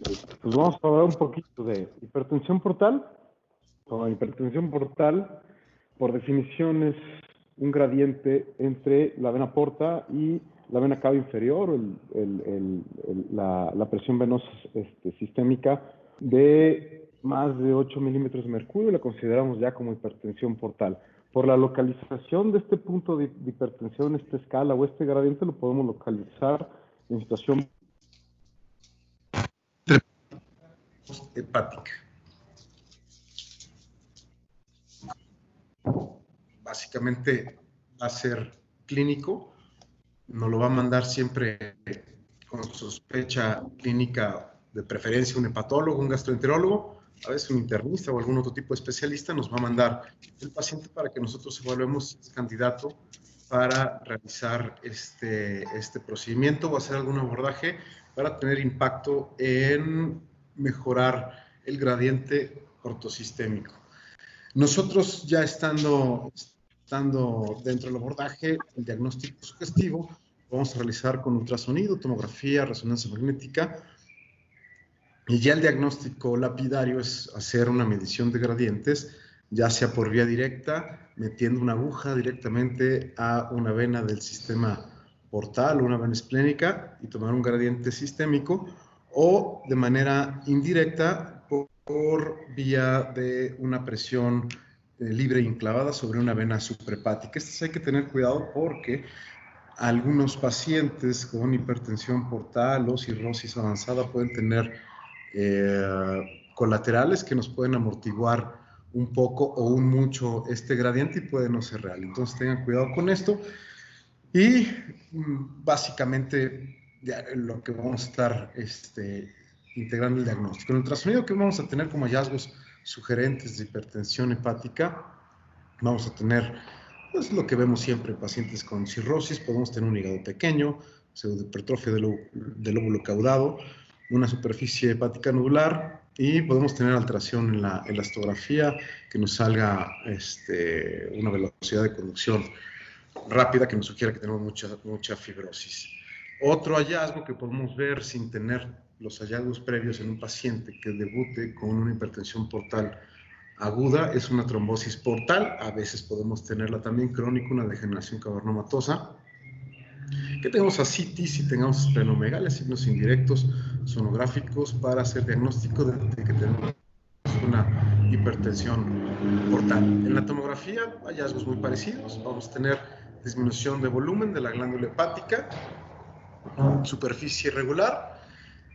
Pues vamos a hablar un poquito de hipertensión portal. Bueno, hipertensión portal, por definición, es un gradiente entre la vena porta y la vena cava inferior, la presión venosa sistémica de más de 8 milímetros de mercurio, la consideramos ya como hipertensión portal. Por la localización de este punto de hipertensión, esta escala o este gradiente, lo podemos localizar en situación hepática. Básicamente va a ser clínico, nos lo va a mandar siempre con sospecha clínica, de preferencia un hepatólogo, un gastroenterólogo, a veces un internista o algún otro tipo de especialista nos va a mandar el paciente para que nosotros evaluemos si es candidato para realizar este procedimiento o hacer algún abordaje para tener impacto en mejorar el gradiente ortosistémico. Nosotros ya estando dentro del abordaje, el diagnóstico sugestivo, vamos a realizar con ultrasonido, tomografía, resonancia magnética, y ya el diagnóstico lapidario es hacer una medición de gradientes, ya sea por vía directa, metiendo una aguja directamente a una vena del sistema portal, una vena esplénica, y tomar un gradiente sistémico, o de manera indirecta por vía de una presión libre e enclavada sobre una vena suprahepática. Estos hay que tener cuidado porque algunos pacientes con hipertensión portal o cirrosis avanzada pueden tener colaterales que nos pueden amortiguar un poco o un mucho este gradiente y puede no ser real. Entonces tengan cuidado con esto. Y básicamente lo que vamos a estar integrando el diagnóstico. En el ultrasonido que vamos a tener como hallazgos sugerentes de hipertensión hepática, vamos a tener pues, lo que vemos siempre en pacientes con cirrosis. Podemos tener un hígado pequeño, pseudohipertrofia del lóbulo caudado, una superficie hepática nodular y podemos tener alteración en la elastografía, que nos salga una velocidad de conducción rápida que nos sugiera que tenemos mucha fibrosis. Otro hallazgo que podemos ver sin tener los hallazgos previos en un paciente que debute con una hipertensión portal aguda es una trombosis portal. A veces podemos tenerla también crónica, una degeneración cavernomatosa. Que tengamos ascitis y tengamos esplenomegalia, signos indirectos sonográficos para hacer diagnóstico de que tenemos una hipertensión portal. En la tomografía, hallazgos muy parecidos. Vamos a tener disminución de volumen de la glándula hepática, superficie irregular.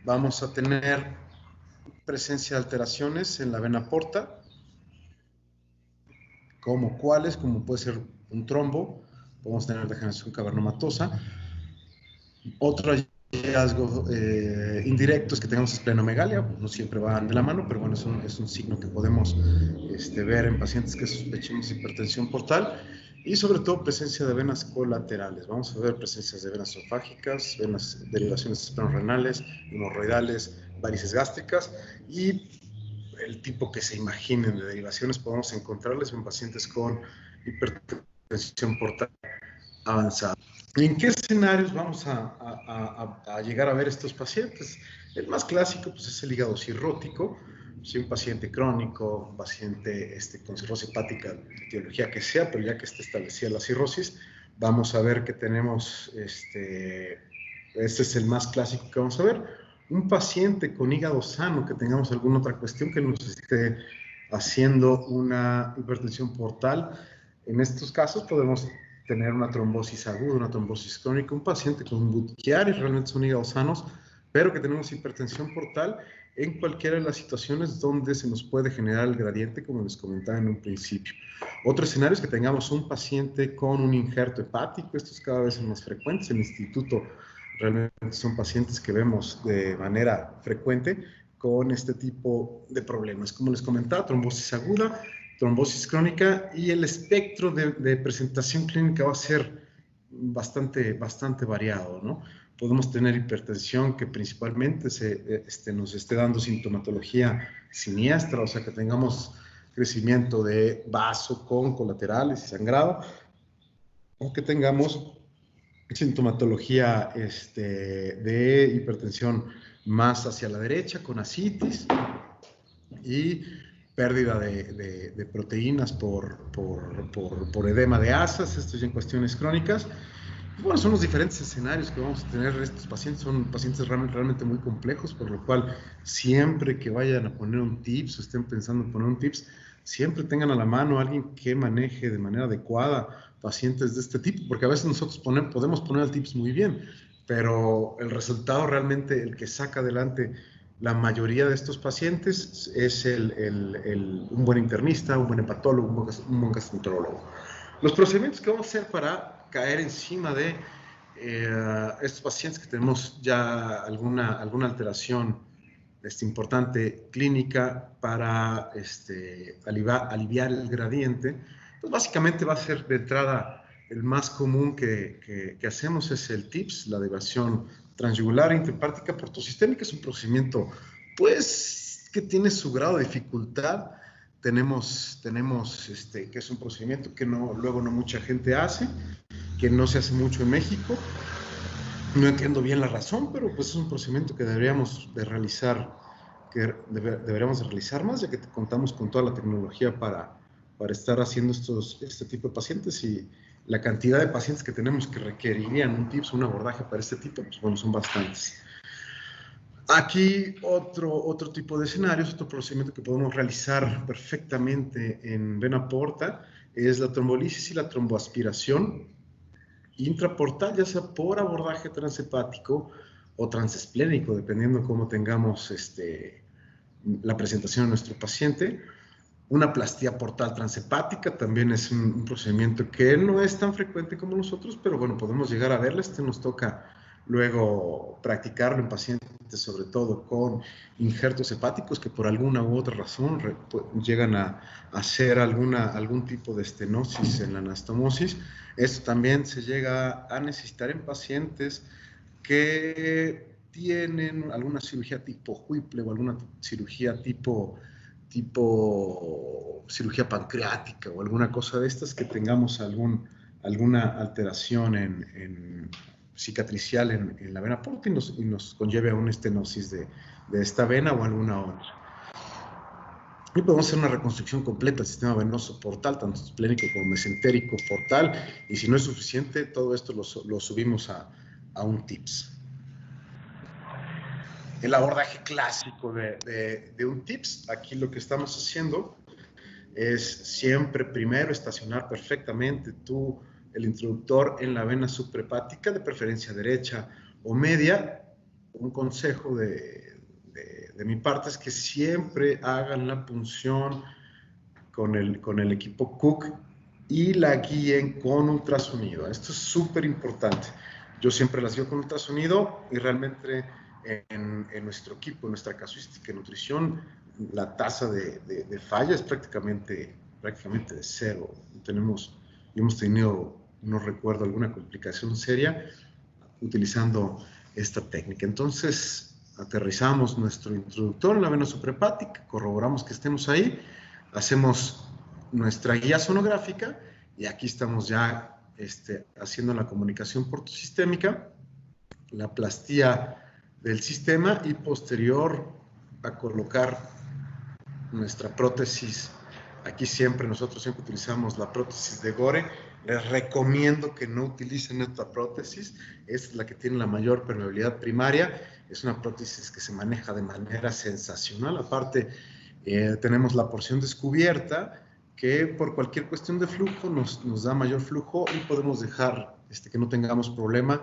Vamos a tener presencia de alteraciones en la vena porta, como cuáles, como puede ser un trombo, podemos tener degeneración cavernomatosa. Otro hallazgo indirecto es que tengamos esplenomegalia, no siempre van de la mano, pero bueno, es un signo que podemos ver en pacientes que sospechemos hipertensión portal, y sobre todo presencia de venas colaterales. Vamos a ver presencias de venas esofágicas, derivaciones esplenorenales, hemorroidales, varices gástricas, y el tipo que se imaginen de derivaciones podemos encontrarles en pacientes con hipertensión portal avanzada. ¿Y en qué escenarios vamos a llegar a ver estos pacientes? El más clásico pues, es el hígado cirrótico. Si un paciente crónico, un paciente con cirrosis hepática, de etiología que sea, pero ya que esté establecida la cirrosis, vamos a ver que tenemos, este es el más clásico que vamos a ver. Un paciente con hígado sano, que tengamos alguna otra cuestión que nos esté haciendo una hipertensión portal. En estos casos podemos tener una trombosis aguda, una trombosis crónica, un paciente con un Budd-Chiari, realmente son hígados sanos, pero que tenemos hipertensión portal en cualquiera de las situaciones donde se nos puede generar el gradiente, como les comentaba en un principio. Otro escenario es que tengamos un paciente con un injerto hepático. Estos cada vez son más frecuentes. En el instituto realmente son pacientes que vemos de manera frecuente con este tipo de problemas. Como les comentaba, trombosis aguda, trombosis crónica, y el espectro de presentación clínica va a ser bastante variado, ¿no? Podemos tener hipertensión que principalmente nos esté dando sintomatología siniestra, o sea, que tengamos crecimiento de vaso con colaterales y sangrado, o que tengamos sintomatología de hipertensión más hacia la derecha con ascitis y pérdida de proteínas por edema de asas, esto ya en cuestiones crónicas. Bueno, son los diferentes escenarios que vamos a tener estos pacientes, son pacientes realmente muy complejos, por lo cual siempre que vayan a poner un TIPS o estén pensando en poner un TIPS, siempre tengan a la mano a alguien que maneje de manera adecuada pacientes de este tipo, porque a veces nosotros podemos poner el TIPS muy bien, pero el resultado realmente, el que saca adelante la mayoría de estos pacientes es un buen internista, un buen hepatólogo, un buen gastroenterólogo. Los procedimientos que vamos a hacer para caer encima de estos pacientes que tenemos ya alguna alteración importante clínica para aliviar el gradiente, pues básicamente va a ser de entrada el más común que hacemos es el TIPS, la derivación transyugular intrahepática portosistémica. Es un procedimiento pues que tiene su grado de dificultad. Tenemos que es un procedimiento que luego no mucha gente hace, que no se hace mucho en México. No entiendo bien la razón, pero pues es un procedimiento que deberíamos de realizar más, ya que contamos con toda la tecnología para estar haciendo este tipo de pacientes, y la cantidad de pacientes que tenemos que requerirían un TIPS, un abordaje para este tipo, pues bueno, son bastantes. Aquí otro tipo de escenarios, otro procedimiento que podemos realizar perfectamente en vena porta es la trombolisis y la tromboaspiración intraportal, ya sea por abordaje transhepático o transesplénico, dependiendo cómo tengamos la presentación de nuestro paciente. Una plastía portal transhepática también es un procedimiento que no es tan frecuente como nosotros, pero bueno, podemos llegar a verla. Nos toca luego practicarlo en pacientes, sobre todo con injertos hepáticos que por alguna u otra razón llegan a hacer algún tipo de estenosis en la anastomosis. Esto también se llega a necesitar en pacientes que tienen alguna cirugía tipo Whipple o alguna cirugía tipo cirugía pancreática o alguna cosa de estas, que tengamos alguna alteración cicatricial en la vena porta y nos conlleve a una estenosis de esta vena o alguna otra. Y podemos hacer una reconstrucción completa del sistema venoso portal, tanto esplénico como mesentérico portal, y si no es suficiente, todo esto lo subimos a un TIPS. El abordaje clásico de un TIPS, aquí lo que estamos haciendo es siempre primero estacionar perfectamente el introductor en la vena suprahepática, de preferencia derecha o media. Un consejo de mi parte es que siempre hagan la punción con el equipo Cook y la guíen con ultrasonido. Esto es súper importante. Yo siempre las guío con ultrasonido, y realmente en nuestro equipo, en nuestra casuística de nutrición, la tasa de falla es prácticamente de cero. Hemos tenido, no recuerdo, alguna complicación seria utilizando esta técnica. Entonces, aterrizamos nuestro introductor en la vena suprahepática, corroboramos que estemos ahí, hacemos nuestra guía sonográfica, y aquí estamos ya haciendo la comunicación portosistémica, la plastía del sistema, y posterior a colocar nuestra prótesis. Aquí nosotros siempre utilizamos la prótesis de Gore. Les recomiendo que no utilicen esta prótesis, es la que tiene la mayor permeabilidad primaria, es una prótesis que se maneja de manera sensacional. Aparte, tenemos la porción descubierta, que por cualquier cuestión de flujo nos da mayor flujo, y podemos dejar que no tengamos problema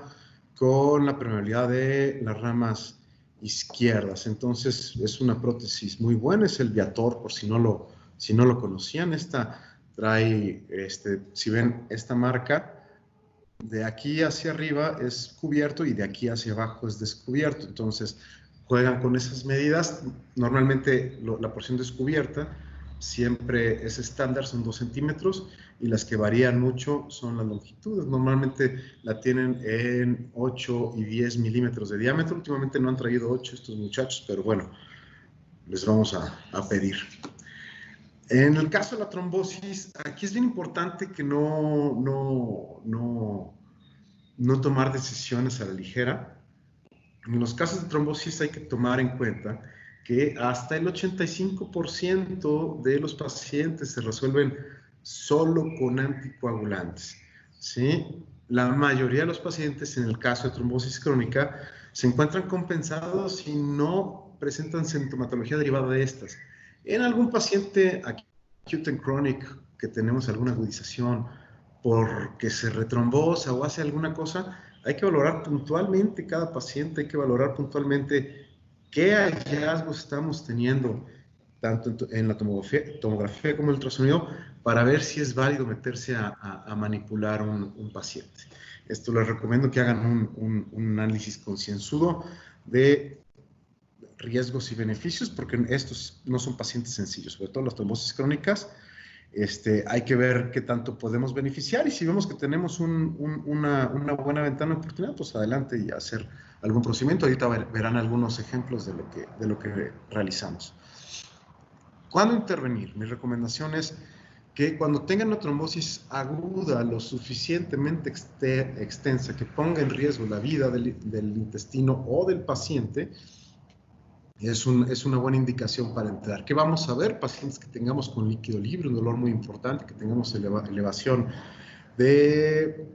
con la permeabilidad de las ramas izquierdas. Entonces es una prótesis muy buena, es el Viator, por si no lo conocían. Esta trae, si ven esta marca, de aquí hacia arriba es cubierto y de aquí hacia abajo es descubierto. Entonces juegan con esas medidas. Normalmente la porción descubierta siempre es estándar, son 2 centímetros, y las que varían mucho son las longitudes. Normalmente la tienen en 8 y 10 milímetros de diámetro. Últimamente no han traído 8 estos muchachos, pero bueno, les vamos a pedir. En el caso de la trombosis, aquí es bien importante que no tomar decisiones a la ligera. En los casos de trombosis hay que tomar en cuenta que hasta el 85% de los pacientes se resuelven solo con anticoagulantes, ¿sí? La mayoría de los pacientes, en el caso de trombosis crónica, se encuentran compensados y no presentan sintomatología derivada de estas. En algún paciente acute and chronic que tenemos alguna agudización porque se retrombosa o hace alguna cosa, hay que valorar puntualmente cada paciente, hay que valorar puntualmente qué hallazgos estamos teniendo, tanto en la tomografía como el ultrasonido, para ver si es válido meterse a manipular un paciente. Esto les recomiendo que hagan un análisis concienzudo de riesgos y beneficios, porque estos no son pacientes sencillos, sobre todo las trombosis crónicas. Hay que ver qué tanto podemos beneficiar, y si vemos que tenemos una buena ventana de oportunidad, pues adelante y hacer algún procedimiento. Ahorita verán algunos ejemplos de lo que realizamos. ¿Cuándo intervenir? Mi recomendación es que cuando tengan una trombosis aguda lo suficientemente extensa que ponga en riesgo la vida del intestino o del paciente, es una buena indicación para entrar. ¿Qué vamos a ver? Pacientes que tengamos con líquido libre, un dolor muy importante, que tengamos elevación de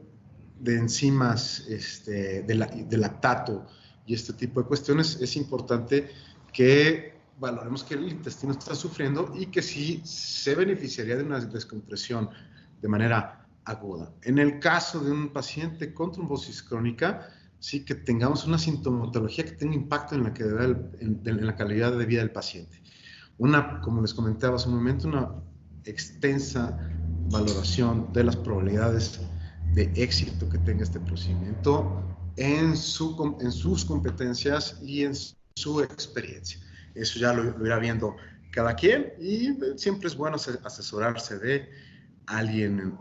enzimas, de lactato y este tipo de cuestiones. Es importante que valoremos que el intestino está sufriendo y que sí se beneficiaría de una descompresión de manera aguda. En el caso de un paciente con trombosis crónica, sí que tengamos una sintomatología que tenga impacto en la calidad de vida del paciente. Como les comentaba hace un momento, una extensa valoración de las probabilidades de éxito que tenga este procedimiento en sus competencias y en su experiencia. Eso ya lo irá viendo cada quien, y siempre es bueno asesorarse de alguien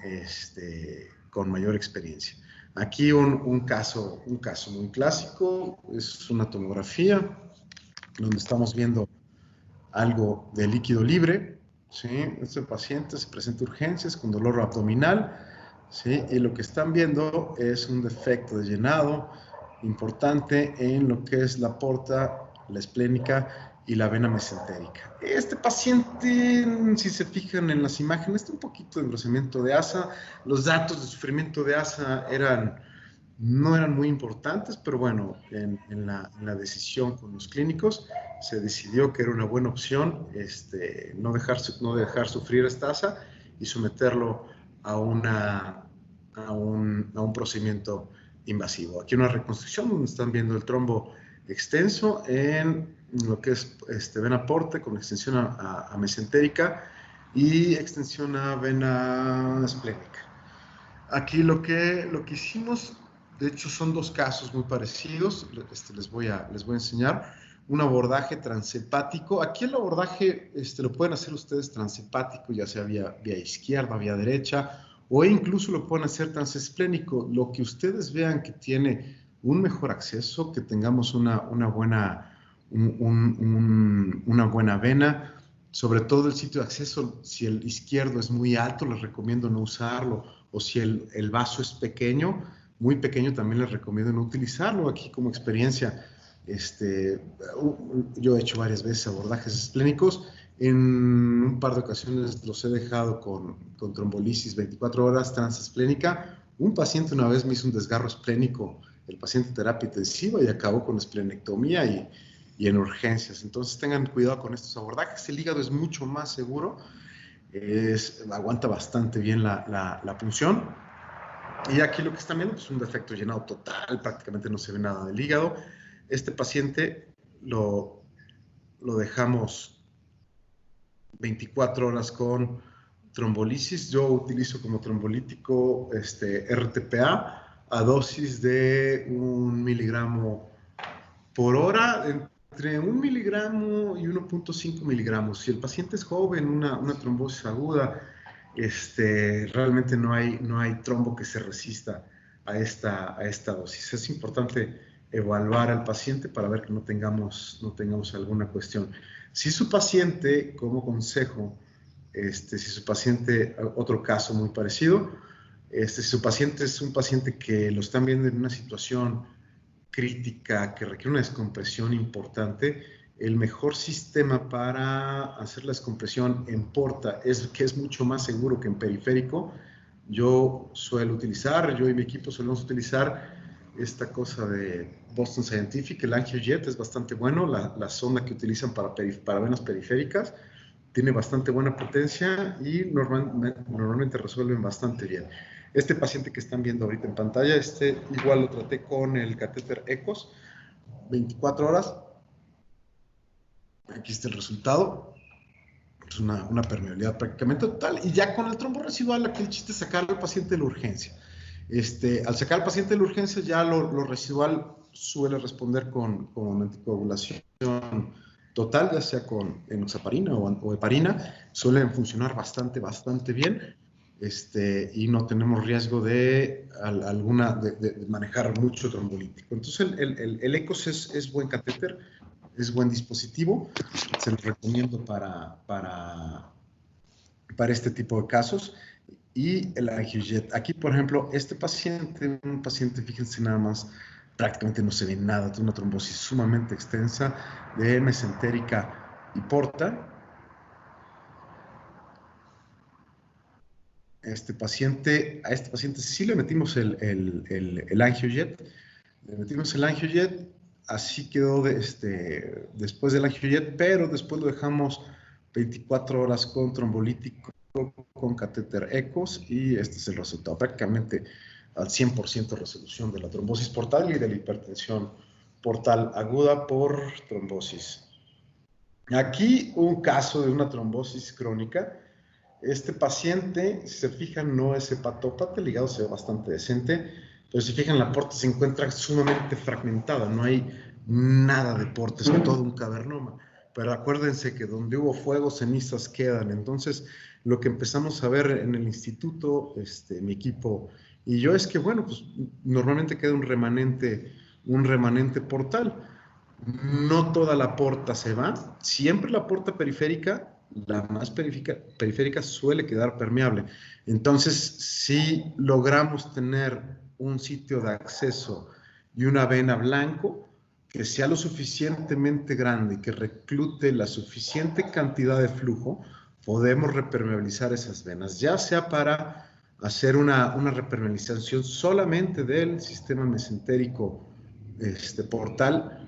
con mayor experiencia. Aquí un caso muy clásico es una tomografía donde estamos viendo algo de líquido libre, ¿sí? Este paciente se presenta urgencias con dolor abdominal, ¿sí? Y lo que están viendo es un defecto de llenado importante en lo que es la porta, la esplénica y la vena mesentérica. Este paciente, si se fijan en las imágenes, está un poquito de engrosamiento de asa. Los datos de sufrimiento de asa no eran muy importantes, pero bueno, en la decisión con los clínicos se decidió que era una buena opción no dejar sufrir esta asa y someterlo a un procedimiento invasivo. Aquí una reconstrucción donde están viendo el trombo extenso en lo que es vena porte con extensión a mesentérica y extensión a vena esplénica. Aquí lo que hicimos, de hecho, son dos casos muy parecidos. Les voy a enseñar. Un abordaje transepático. Aquí el abordaje lo pueden hacer ustedes transepático, ya sea vía izquierda, vía derecha, o incluso lo pueden hacer transesplénico. Lo que ustedes vean que tiene un mejor acceso, que tengamos una buena vena, sobre todo el sitio de acceso. Si el izquierdo es muy alto, les recomiendo no usarlo, o si el vaso es pequeño, muy pequeño, también les recomiendo no utilizarlo. Aquí, como experiencia, yo he hecho varias veces abordajes esplénicos. En un par de ocasiones los he dejado con trombolisis 24 horas transesplénica. Un paciente una vez me hizo un desgarro esplénico, el paciente en terapia intensiva, y acabó con esplenectomía y en urgencias. Entonces tengan cuidado con estos abordajes. El hígado es mucho más seguro, aguanta bastante bien la punción. Y aquí lo que están viendo es un defecto llenado total, prácticamente no se ve nada del hígado. Este paciente lo dejamos 24 horas con trombolisis. Yo utilizo como trombolítico RTPA a dosis de 1 miligramo por hora, entre 1 miligramo y 1.5 miligramos. Si el paciente es joven, una trombosis aguda, realmente no hay trombo que se resista a esta dosis. Es importante evaluar al paciente para ver que no tengamos alguna cuestión. Si su paciente, como consejo, si su paciente, otro caso muy parecido, si su paciente es un paciente que lo están viendo en una situación crítica, que requiere una descompresión importante, el mejor sistema para hacer la descompresión en porta que es mucho más seguro que en periférico. Yo y mi equipo solemos utilizar esta cosa de Boston Scientific, el AngioJet es bastante bueno, la sonda que utilizan para venas periféricas tiene bastante buena potencia y normalmente resuelven bastante bien. Este paciente que están viendo ahorita en pantalla, igual lo traté con el catéter ECOS, 24 horas. Aquí está el resultado. Es una permeabilidad prácticamente total. Y ya con el trombo residual, aquí el chiste es sacar al paciente de la urgencia. Al sacar al paciente de la urgencia, ya lo residual suele responder con anticoagulación total, ya sea con enoxaparina o heparina. Suelen funcionar bastante bien. Y no tenemos riesgo de manejar mucho trombolítico. Entonces, el ECOS es buen catéter, es buen dispositivo, se lo recomiendo para este tipo de casos. Y el AngioJet. Aquí, por ejemplo, un paciente, fíjense nada más, prácticamente no se ve nada, tiene una trombosis sumamente extensa de mesentérica y porta. A este paciente sí le metimos el AngioJet. Le metimos el AngioJet, así quedó después del AngioJet, pero después lo dejamos 24 horas con trombolítico, con catéter ECOS, y este es el resultado. Prácticamente al 100% resolución de la trombosis portal y de la hipertensión portal aguda por trombosis. Aquí un caso de una trombosis crónica. Este paciente, si se fijan, no es hepatópata, el hígado se ve bastante decente, pero si se fijan, la porta se encuentra sumamente fragmentada, no hay nada de porta, es todo un cavernoma. Pero acuérdense que donde hubo fuego, cenizas quedan. Entonces, lo que empezamos a ver en el instituto, mi equipo y yo, es que, bueno, pues normalmente queda un remanente portal. No toda la porta se va, siempre la porta periférica, la más periférica suele quedar permeable. Entonces, si logramos tener un sitio de acceso y una vena blanco que sea lo suficientemente grande y que reclute la suficiente cantidad de flujo, podemos repermeabilizar esas venas, ya sea para hacer una repermeabilización solamente del sistema mesentérico portal,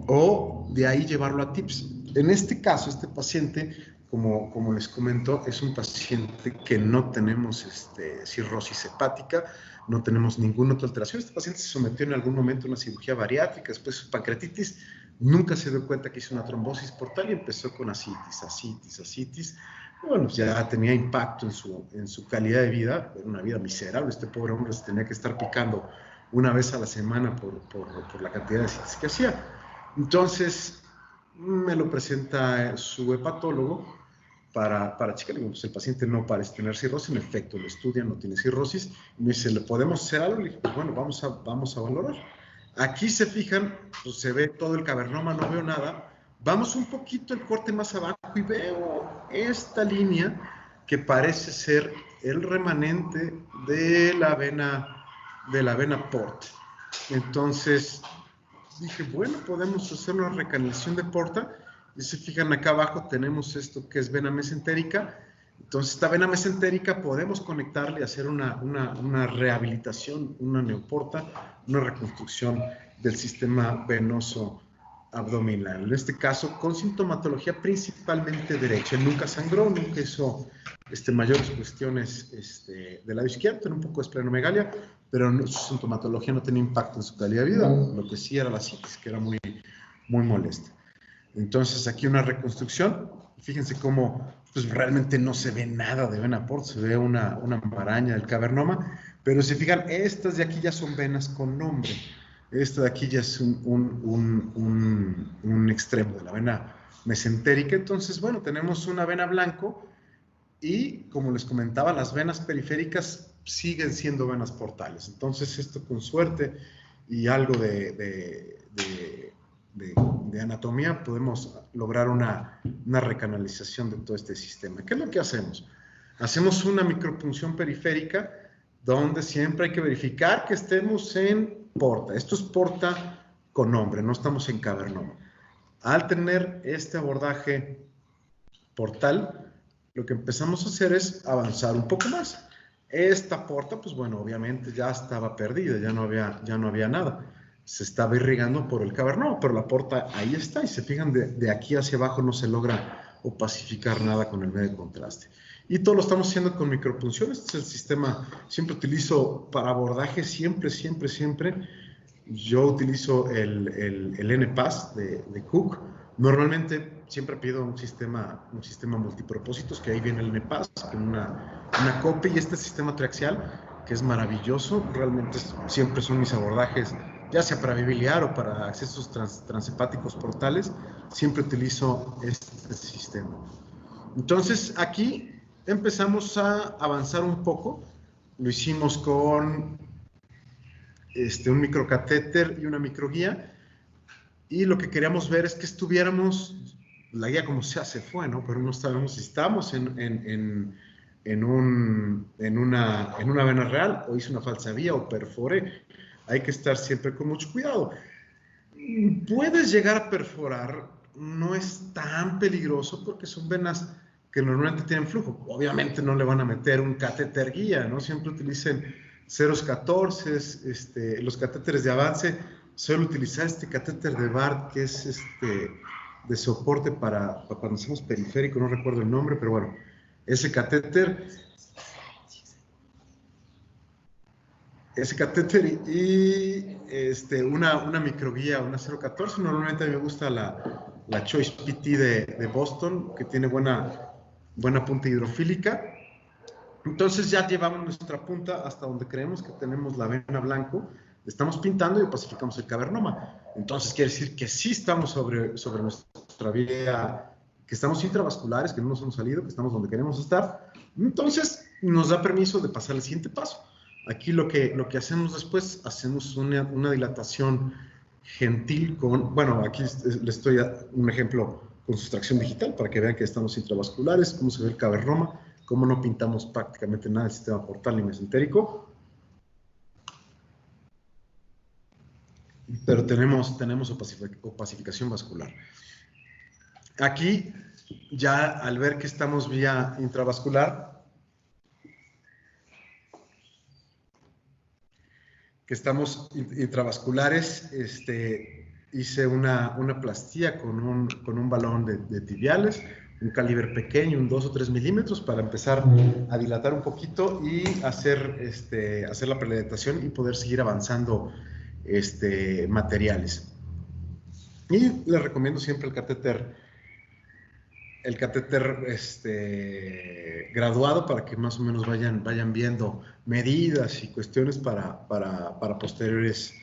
o de ahí llevarlo a TIPS. En este caso, este paciente, como les comento, es un paciente que no tenemos cirrosis hepática, no tenemos ninguna otra alteración. Este paciente se sometió en algún momento a una cirugía bariátrica, después su pancreatitis, nunca se dio cuenta que hizo una trombosis portal y empezó con ascitis. Bueno, ya tenía impacto en su calidad de vida, era una vida miserable. Este pobre hombre se tenía que estar picando una vez a la semana por la cantidad de ascitis que hacía. Entonces, me lo presenta su hepatólogo para checar. Pues el paciente no parece tener cirrosis, en efecto, lo estudia, no tiene cirrosis. Y me dice, ¿le podemos hacer algo? Le dije, pues bueno, vamos a valorar. Aquí se fijan, pues se ve todo el cavernoma, no veo nada. Vamos un poquito el corte más abajo y veo esta línea que parece ser el remanente de la vena porta. Entonces dije, bueno, podemos hacer una recanalización de porta. Y se fijan, acá abajo tenemos esto que es vena mesentérica. Entonces, esta vena mesentérica podemos conectarle y hacer una rehabilitación, una neoporta, una reconstrucción del sistema venoso abdominal. En este caso, con sintomatología principalmente derecha. Él nunca sangró, nunca hizo mayores cuestiones del lado izquierdo, tenía un poco de esplenomegalia, pero su sintomatología no tenía impacto en su calidad de vida. Lo que sí era la citis, que era muy molesta. Entonces, aquí una reconstrucción. Fíjense cómo pues, realmente no se ve nada de vena porta, se ve una maraña del cavernoma, pero si fijan, estas de aquí ya son venas con nombre. Esta de aquí ya es un extremo de la vena mesentérica. Entonces, bueno, tenemos una vena blanco y, como les comentaba, las venas periféricas siguen siendo venas portales. Entonces, esto con suerte y algo de anatomía, podemos lograr una recanalización de todo este sistema. ¿Qué es lo que hacemos? Hacemos una micropunción periférica donde siempre hay que verificar que estemos en porta. Esto es porta con nombre, no estamos en cavernoma. Al tener este abordaje portal, lo que empezamos a hacer es avanzar un poco más. Esta porta, pues bueno, obviamente ya estaba perdida, ya no había nada. Se estaba irrigando por el cavernoma, pero la porta ahí está, y se fijan, de aquí hacia abajo no se logra opacificar nada con el medio de contraste. Y todo lo estamos haciendo con micropunciones. Este es el sistema, siempre utilizo para abordaje, siempre. Yo utilizo el NPAS de Cook. Normalmente siempre pido un sistema multipropósitos, que ahí viene el NPAS, con una copia, y este sistema triaxial, que es maravilloso. Realmente siempre son mis abordajes, ya sea para biliar o para accesos transhepáticos portales, siempre utilizo este sistema. Entonces aquí empezamos a avanzar un poco. Lo hicimos con un microcatéter y una microguía, y lo que queríamos ver es que estuviéramos, la guía como sea se fue, ¿no? Pero no sabemos si estamos en una vena real, o hice una falsa vía, o perforé. Hay que estar siempre con mucho cuidado. Puedes llegar a perforar, no es tan peligroso porque son venas que normalmente tienen flujo. Obviamente no le van a meter un catéter guía, ¿no? Siempre utilicen 0,14, los catéteres de avance. Suelo utilizar este catéter de Bart, que es de soporte para cuando hacemos periférico, no recuerdo el nombre, pero bueno, ese catéter y una microguía, una 0,14. Normalmente a mí me gusta la Choice PT de Boston, que tiene buena punta hidrofílica. Entonces ya llevamos nuestra punta hasta donde creemos que tenemos la vena blanco, estamos pintando y opacificamos el cavernoma. Entonces quiere decir que sí estamos sobre nuestra vía, que estamos intravasculares, que no nos hemos salido, que estamos donde queremos estar. Entonces nos da permiso de pasar al siguiente paso. Aquí lo que hacemos después, hacemos una dilatación gentil con, bueno, aquí les estoy dando un ejemplo con sustracción digital para que vean que estamos intravasculares, cómo se ve el cavernoma, cómo no pintamos prácticamente nada del sistema portal ni mesentérico. Pero tenemos opacificación vascular. Aquí, ya al ver que estamos vía intravascular, que estamos intravasculares, hice una plastía con un balón de tibiales, un calibre pequeño, un 2 o 3 milímetros, para empezar a dilatar un poquito y hacer la predilatación y poder seguir avanzando materiales. Y les recomiendo siempre el catéter graduado, para que más o menos vayan viendo medidas y cuestiones para posteriores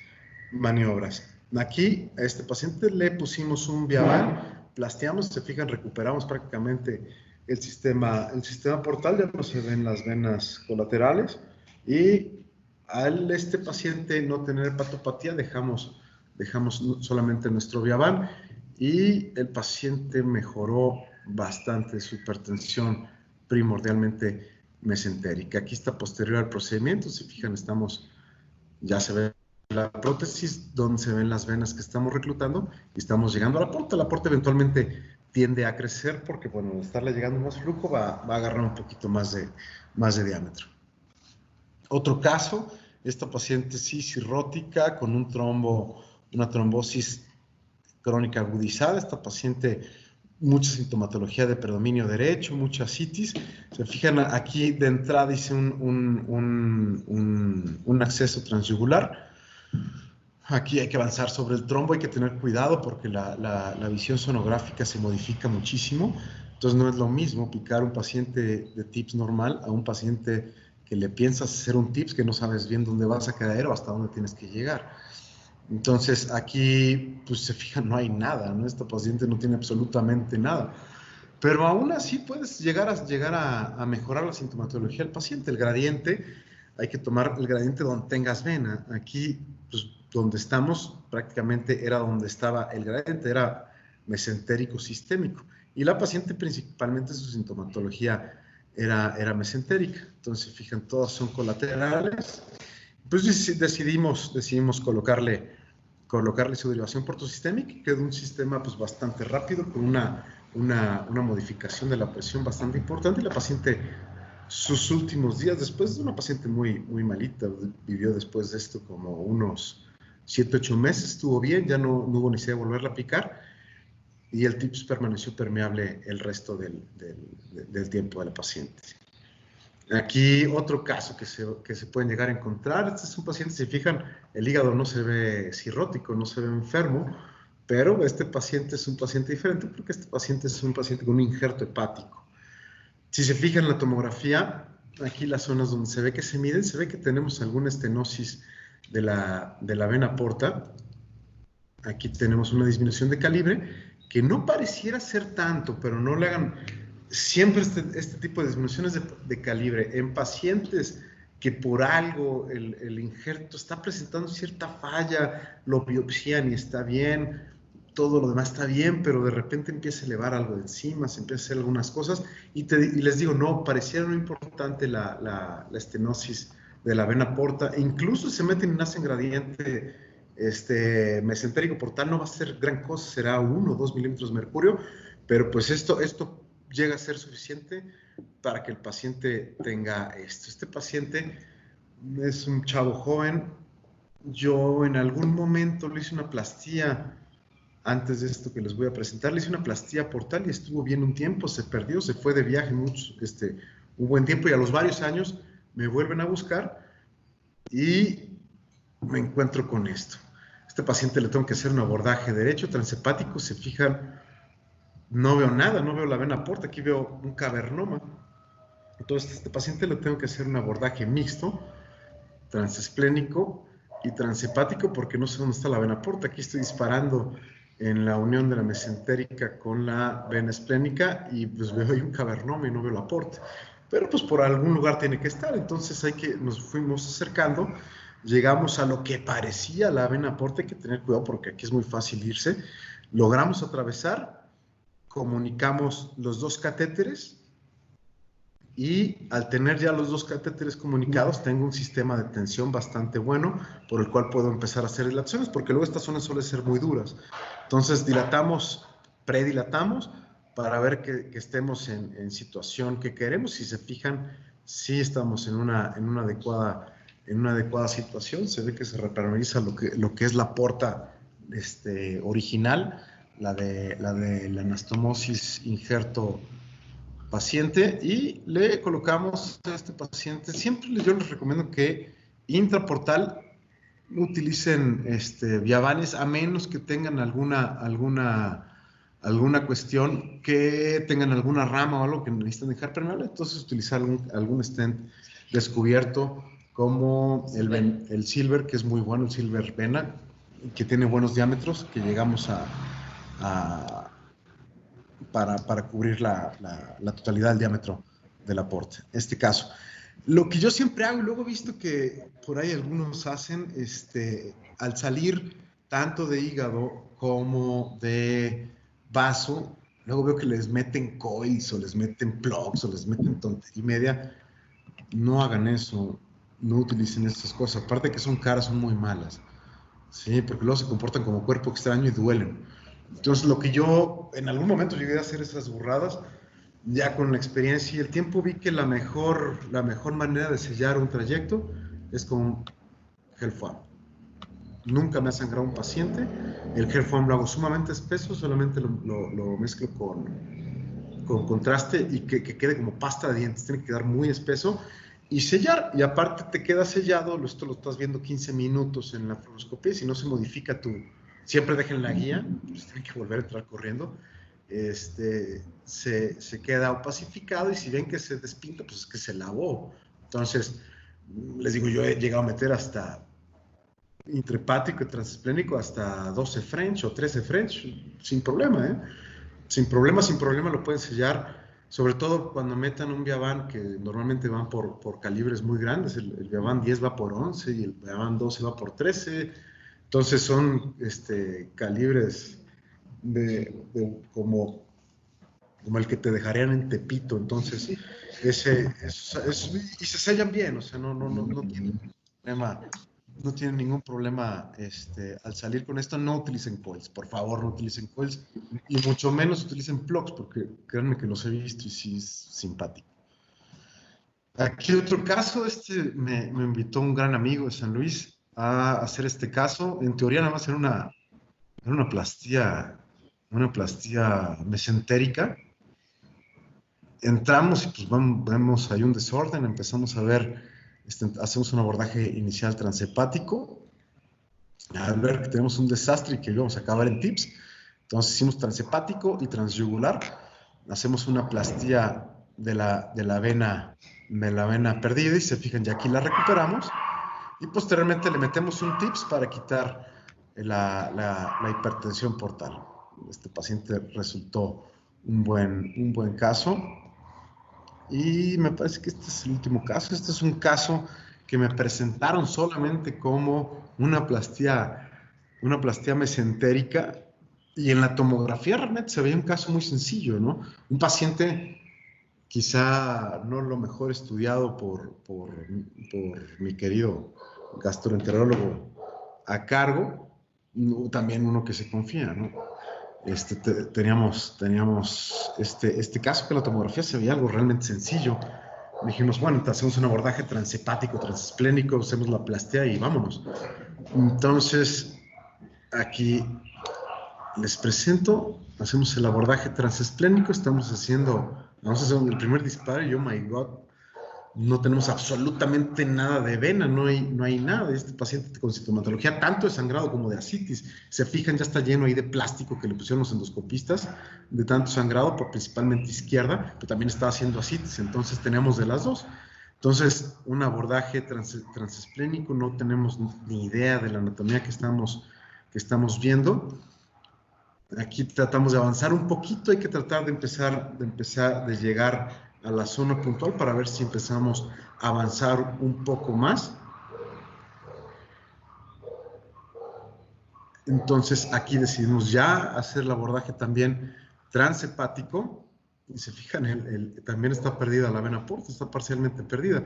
maniobras. Aquí a este paciente le pusimos un Viaban, plasteamos, se fijan, recuperamos prácticamente el sistema portal, ya no se ven las venas colaterales, y al paciente no tener hepatopatía dejamos solamente nuestro Viaban, y el paciente mejoró bastante su hipertensión, primordialmente mesentérica. Aquí está posterior al procedimiento, se fijan, ya se ve la prótesis, donde se ven las venas que estamos reclutando, y estamos llegando a la porta. La porta eventualmente tiende a crecer porque, bueno, al estarle llegando más flujo, va a agarrar un poquito más de diámetro. Otro caso, esta paciente sí cirrótica, con una trombosis crónica agudizada. Esta paciente, mucha sintomatología de predominio derecho, mucha ascitis. Se fijan, aquí de entrada hice un acceso transyugular. Aquí hay que avanzar sobre el trombo, hay que tener cuidado porque la visión sonográfica se modifica muchísimo. Entonces no es lo mismo picar un paciente de TIPS normal a un paciente que le piensas hacer un TIPS, que no sabes bien dónde vas a caer o hasta dónde tienes que llegar. Entonces aquí, pues se fijan, no hay nada, ¿no? Esta paciente no tiene absolutamente nada. Pero aún así puedes llegar a mejorar la sintomatología del paciente. El gradiente, hay que tomar el gradiente donde tengas vena. Aquí, pues donde estamos, prácticamente era donde estaba el gradiente, era mesentérico sistémico. Y la paciente, principalmente, su sintomatología era mesentérica. Entonces, fijan, todas son colaterales. Pues decidimos colocarle colocarle su derivación portosistémica, y quedó un sistema pues bastante rápido, con una modificación de la presión bastante importante, y la paciente, sus últimos días, después de una paciente muy, muy malita, vivió después de esto como unos 7, 8 meses, estuvo bien, ya no hubo necesidad de volverla a picar, y el TIPS permaneció permeable el resto del tiempo de la paciente. Aquí otro caso que se pueden llegar a encontrar, este es un paciente, si fijan, el hígado no se ve cirrótico, no se ve enfermo, pero este paciente es un paciente diferente porque este paciente es un paciente con un injerto hepático. Si se fijan en la tomografía, aquí las zonas donde se ve que se miden, se ve que tenemos alguna estenosis de la vena porta. Aquí tenemos una disminución de calibre que no pareciera ser tanto, pero no le hagan siempre este tipo de disminuciones de calibre en pacientes que por algo el injerto está presentando cierta falla, lo biopsian y está bien, todo lo demás está bien, pero de repente empieza a elevar algo de encima, se empieza a hacer algunas cosas, y les digo, no, pareciera no importante la estenosis de la vena porta, e incluso se meten en hacen gradiente mesentérico portal, no va a ser gran cosa, será 1 o 2 milímetros de mercurio, pero pues esto llega a ser suficiente para que el paciente tenga esto. Este paciente es un chavo joven. Yo en algún momento le hice una plastía, antes de esto que les voy a presentar, le hice una plastía portal y estuvo bien un tiempo, se perdió, se fue de viaje un buen tiempo, y a los varios años me vuelven a buscar y me encuentro con esto. Este paciente le tengo que hacer un abordaje derecho transepático, se fijan, no veo nada, no veo la vena porta, aquí veo un cavernoma. Entonces, a este paciente le tengo que hacer un abordaje mixto, transesplénico y transepático, porque no sé dónde está la vena porta. Aquí estoy disparando en la unión de la mesentérica con la vena esplénica y pues veo ahí un cavernoma y no veo la porta. Pero pues por algún lugar tiene que estar, entonces nos fuimos acercando, llegamos a lo que parecía la vena porta, hay que tener cuidado porque aquí es muy fácil irse, logramos atravesar, comunicamos los dos catéteres, y al tener ya los dos catéteres comunicados, tengo un sistema de tensión bastante bueno por el cual puedo empezar a hacer dilataciones, porque luego estas zonas suelen ser muy duras. Entonces dilatamos, predilatamos para ver que estemos en situación que queremos. Si se fijan, sí estamos en una adecuada situación. Se ve que se repermeriza lo que es la porta original, la de la anastomosis injerto paciente, y le colocamos a este paciente. Siempre yo les recomiendo que intraportal utilicen viavanes, a menos que tengan alguna cuestión, que tengan alguna rama o algo que necesitan dejar permeable. Entonces utilizar algún stent descubierto como el Silver, que es muy bueno, el Silver Vena, que tiene buenos diámetros, que llegamos para cubrir la totalidad del diámetro del aporte. En este caso, lo que yo siempre hago, y luego he visto que por ahí algunos hacen, al salir tanto de hígado como de vaso, luego veo que les meten coils o les meten plugs o les meten tontería y media. No hagan eso, no utilicen estas cosas, aparte que son caras, son muy malas, ¿sí? Porque luego se comportan como cuerpo extraño y duelen. Entonces, lo que yo en algún momento llegué a hacer esas burradas, ya con la experiencia y el tiempo vi que la mejor manera de sellar un trayecto es con gel foam. Nunca me ha sangrado un paciente. El gel foam lo hago sumamente espeso, solamente lo mezclo con contraste y que quede como pasta de dientes. Tiene que quedar muy espeso y sellar. Y aparte te queda sellado, esto lo estás viendo 15 minutos en la fluoroscopía, si no se modifica siempre dejen la guía, pues tienen que volver a entrar corriendo, se queda opacificado, y si ven que se despinta, pues es que se lavó. Entonces, les digo, yo he llegado a meter hasta intrahepático y transesplénico hasta 12 French o 13 French, sin problema, ¿eh? Sin problema lo pueden sellar, sobre todo cuando metan un Viavan, que normalmente van por calibres muy grandes. El Viavan 10 va por 11 y el Viavan 12 va por 13. Entonces son calibres como el que te dejarían en Tepito. Entonces, y se sellan bien, o sea, no tienen problema no tienen ningún problema al salir con esto. No utilicen coils, por favor, no utilicen coils, y mucho menos utilicen plugs, porque créanme que los he visto y sí es simpático. Aquí otro caso, me invitó un gran amigo de San Luis a hacer este caso. En teoría nada más era una plastía mesentérica. Entramos y pues vemos, hay un desorden, empezamos a ver, hacemos un abordaje inicial transhepático, al ver que tenemos un desastre y que íbamos a acabar en TIPS, entonces hicimos transhepático y transyugular, hacemos una plastía de la vena perdida y se fijan, ya aquí la recuperamos y posteriormente le metemos un TIPS para quitar la hipertensión portal. Este paciente resultó un buen caso. Y me parece que este es el último caso. Este es un caso que me presentaron solamente como una plastía mesentérica, y en la tomografía realmente se veía un caso muy sencillo, ¿no? Un paciente quizá no lo mejor estudiado por mi querido gastroenterólogo a cargo, también uno que se confía, ¿no? Teníamos este caso que la tomografía se veía algo realmente sencillo. Dijimos, bueno, hacemos un abordaje transhepático, transesplénico, hacemos la plastia y vámonos. Entonces, aquí les presento, hacemos el abordaje transesplénico, vamos a hacer el primer disparo y oh my God, no tenemos absolutamente nada de vena, no hay nada de este paciente con sintomatología, tanto de sangrado como de ascitis. Se fijan, ya está lleno ahí de plástico que le pusieron los endoscopistas, de tanto sangrado, principalmente izquierda, pero también estaba haciendo ascitis, entonces teníamos de las dos. Entonces, un abordaje transesplénico, no tenemos ni idea de la anatomía que estamos viendo. Aquí tratamos de avanzar un poquito, hay que tratar de llegar a la zona puntual para ver si empezamos a avanzar un poco más. Entonces aquí decidimos ya hacer el abordaje también transhepático, y se fijan, también está perdida la vena porta, está parcialmente perdida.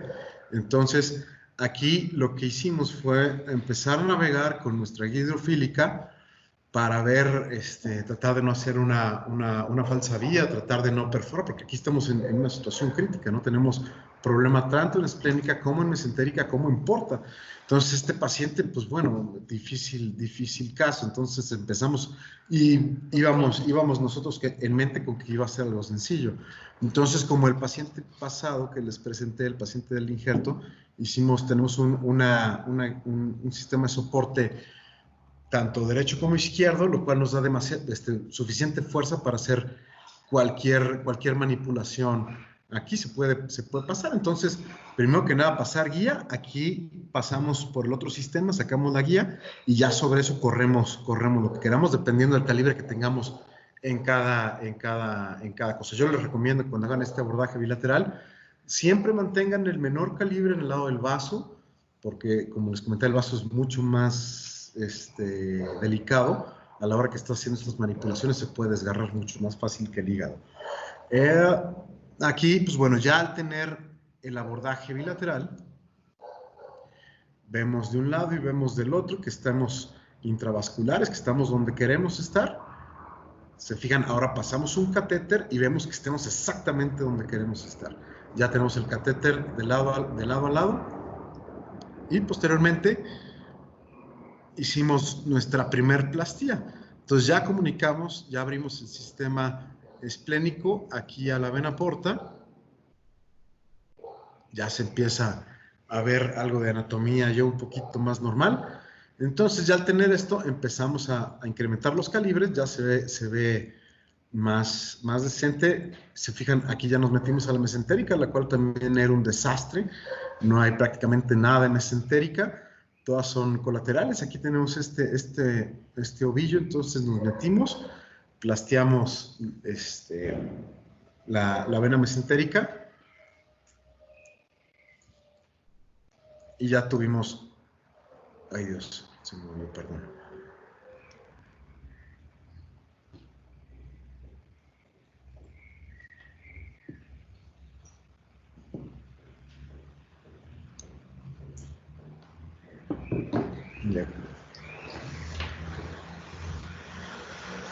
Entonces aquí lo que hicimos fue empezar a navegar con nuestra guía hidrofílica para ver, tratar de no hacer una falsa vía, tratar de no perforar, porque aquí estamos en una situación crítica, ¿no? Tenemos problema tanto en esplénica como en mesentérica como en porta. Entonces, este paciente, pues bueno, difícil caso. Entonces empezamos y íbamos nosotros en mente con que iba a ser algo sencillo. Entonces, como el paciente pasado que les presenté, el paciente del injerto, tenemos un sistema de soporte tanto derecho como izquierdo, lo cual nos da suficiente fuerza para hacer cualquier manipulación. Aquí se puede pasar. Entonces, primero que nada, pasar guía. Aquí pasamos por el otro sistema, sacamos la guía y ya sobre eso corremos lo que queramos, dependiendo del calibre que tengamos en cada cosa. Yo les recomiendo que cuando hagan este abordaje bilateral, siempre mantengan el menor calibre en el lado del vaso, porque, como les comenté, el vaso es mucho más delicado. A la hora que está haciendo estas manipulaciones se puede desgarrar mucho más fácil que el hígado. Aquí, pues bueno, ya al tener el abordaje bilateral, vemos de un lado y vemos del otro que estamos intravasculares, que estamos donde queremos estar. Se fijan, ahora pasamos un catéter y vemos que estemos exactamente donde queremos estar. Ya tenemos el catéter de lado a lado, y posteriormente hicimos nuestra primer plastía. Entonces ya comunicamos, ya abrimos el sistema esplénico aquí a la vena porta. Ya se empieza a ver algo de anatomía ya un poquito más normal. Entonces ya al tener esto empezamos a incrementar los calibres, ya se ve más decente. Se fijan, aquí ya nos metimos a la mesentérica, la cual también era un desastre. No hay prácticamente nada de mesentérica, todas son colaterales. Aquí tenemos este ovillo, entonces nos metimos, plasteamos la vena mesentérica y ya tuvimos, ay Dios, se me olvidó, perdón.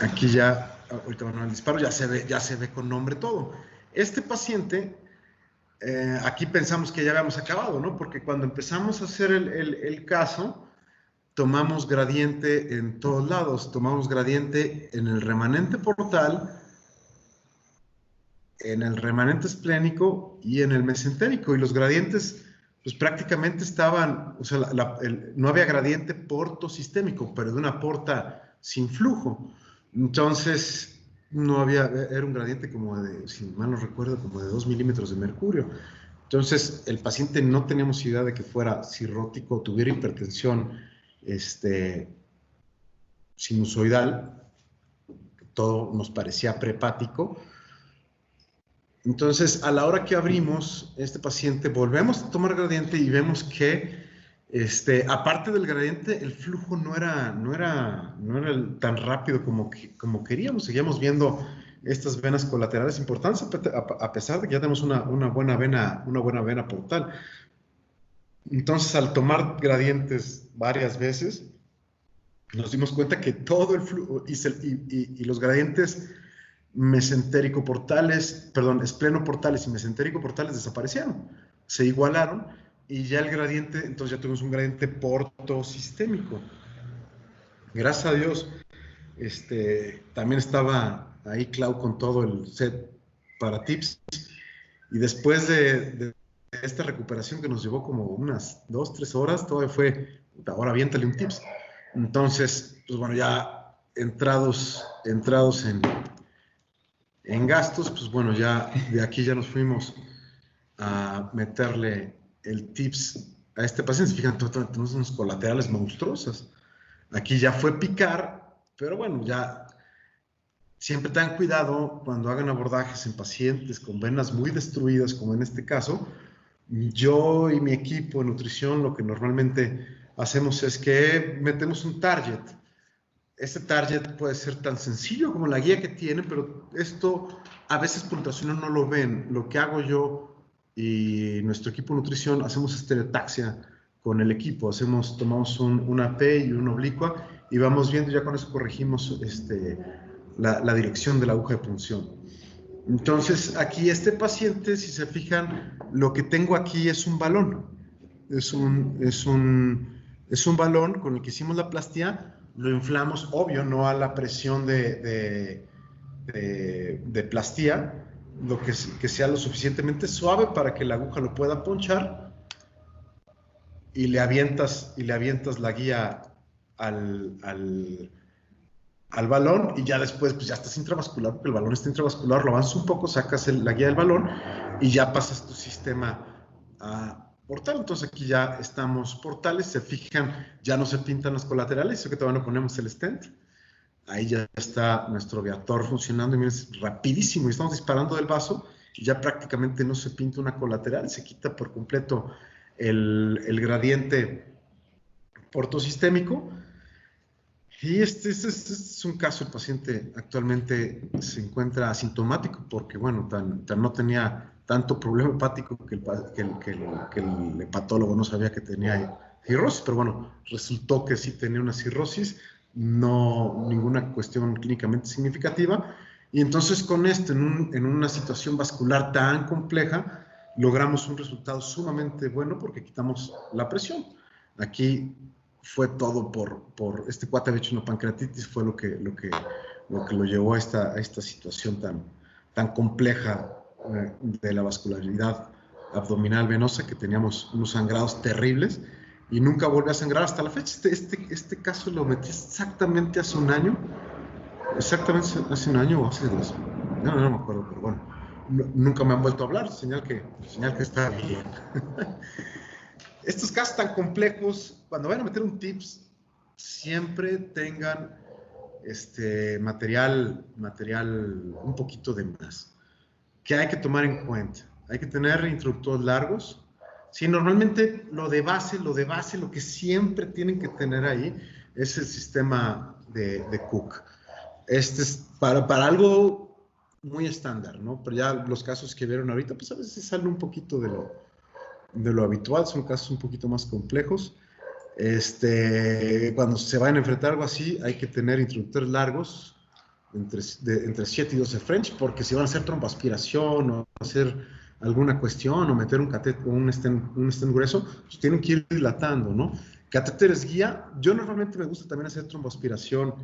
Aquí ya, ahorita van a ver el disparo, ya se ve con nombre todo. Este paciente, aquí pensamos que ya habíamos acabado, ¿no? Porque cuando empezamos a hacer el caso, tomamos gradiente en todos lados. Tomamos gradiente en el remanente portal, en el remanente esplénico y en el mesentérico. Y los gradientes, pues prácticamente estaban, o sea, no había gradiente portosistémico, pero de una porta sin flujo. Entonces, no había, era un gradiente como de, si mal no recuerdo, como de 2 milímetros de mercurio. Entonces, el paciente no teníamos idea de que fuera cirrótico, tuviera hipertensión sinusoidal, todo nos parecía prehepático. Entonces, a la hora que abrimos este paciente, volvemos a tomar gradiente y vemos que, aparte del gradiente, el flujo no era tan rápido como queríamos. Seguíamos viendo estas venas colaterales importantes, a pesar de que ya tenemos una buena vena portal. Entonces, al tomar gradientes varias veces, nos dimos cuenta que todo el flujo y los gradientes mesentérico-portales, perdón, espleno-portales y mesentérico-portales desaparecieron, se igualaron y ya el gradiente, entonces ya tuvimos un gradiente portosistémico. Gracias a Dios, también estaba ahí Clau con todo el set para tips y después de esta recuperación que nos llevó como unas 2-3 horas, todavía fue, ahora aviéntale un tips. Entonces, pues bueno, ya entrados en gastos, pues bueno, ya de aquí ya nos fuimos a meterle el tips a este paciente. Fíjense, tenemos unos colaterales monstruosas. Aquí ya fue picar, pero bueno, ya siempre tengan cuidado cuando hagan abordajes en pacientes con venas muy destruidas, como en este caso. Yo y mi equipo de nutrición lo que normalmente hacemos es que metemos un target. Este target puede ser tan sencillo como la guía que tiene, pero esto a veces por ultrasonido no lo ven. Lo que hago yo y nuestro equipo de nutrición, hacemos estereotaxia con el equipo. Tomamos una P y una oblicua y vamos viendo, ya con eso corregimos la dirección de la aguja de punción. Entonces, aquí este paciente, si se fijan, lo que tengo aquí es un balón. Es un balón con el que hicimos la plastía. Lo inflamos, obvio, no a la presión de plastía, que sea lo suficientemente suave para que la aguja lo pueda ponchar, y le avientas la guía al balón, y ya después pues ya estás intravascular, porque el balón está intravascular, lo avanzas un poco, sacas la guía del balón y ya pasas tu sistema a portal. Entonces aquí ya estamos portales, se fijan, ya no se pintan los colaterales, eso que todavía no ponemos el stent. Ahí ya está nuestro Viator funcionando y miren, es rapidísimo, y estamos disparando del vaso y ya prácticamente no se pinta una colateral, se quita por completo el gradiente portosistémico. Y este es un caso, el paciente actualmente se encuentra asintomático porque, bueno, no tenía tanto problema hepático que el hepatólogo no sabía que tenía cirrosis, pero bueno, resultó que sí tenía una cirrosis, no ninguna cuestión clínicamente significativa, y entonces con en una situación vascular tan compleja, logramos un resultado sumamente bueno porque quitamos la presión. Aquí fue todo por este cuate había hecho una pancreatitis, fue lo que lo llevó a esta situación tan compleja de la vascularidad abdominal venosa, que teníamos unos sangrados terribles y nunca volvió a sangrar hasta la fecha. Este caso lo metí exactamente hace un año, o hace 2, no me acuerdo, pero bueno, nunca me han vuelto a hablar, señal que está bien. Estos casos tan complejos, cuando vayan a meter un tips, siempre tengan material un poquito de más, que hay que tomar en cuenta. Hay que tener introductores largos. Sí, normalmente lo de base, lo que siempre tienen que tener ahí es el sistema de Cook. Este es para algo muy estándar, ¿no? Pero ya los casos que vieron ahorita, pues a veces sale un poquito de lo habitual, son casos un poquito más complejos. Cuando se vayan a enfrentar algo así, hay que tener introductores largos, entre 7 y 12 French, porque si van a hacer tromboaspiración o hacer alguna cuestión o meter un catéter, un stent grueso, pues tienen que ir dilatando, ¿no? Catéteres guía, yo normalmente me gusta también hacer tromboaspiración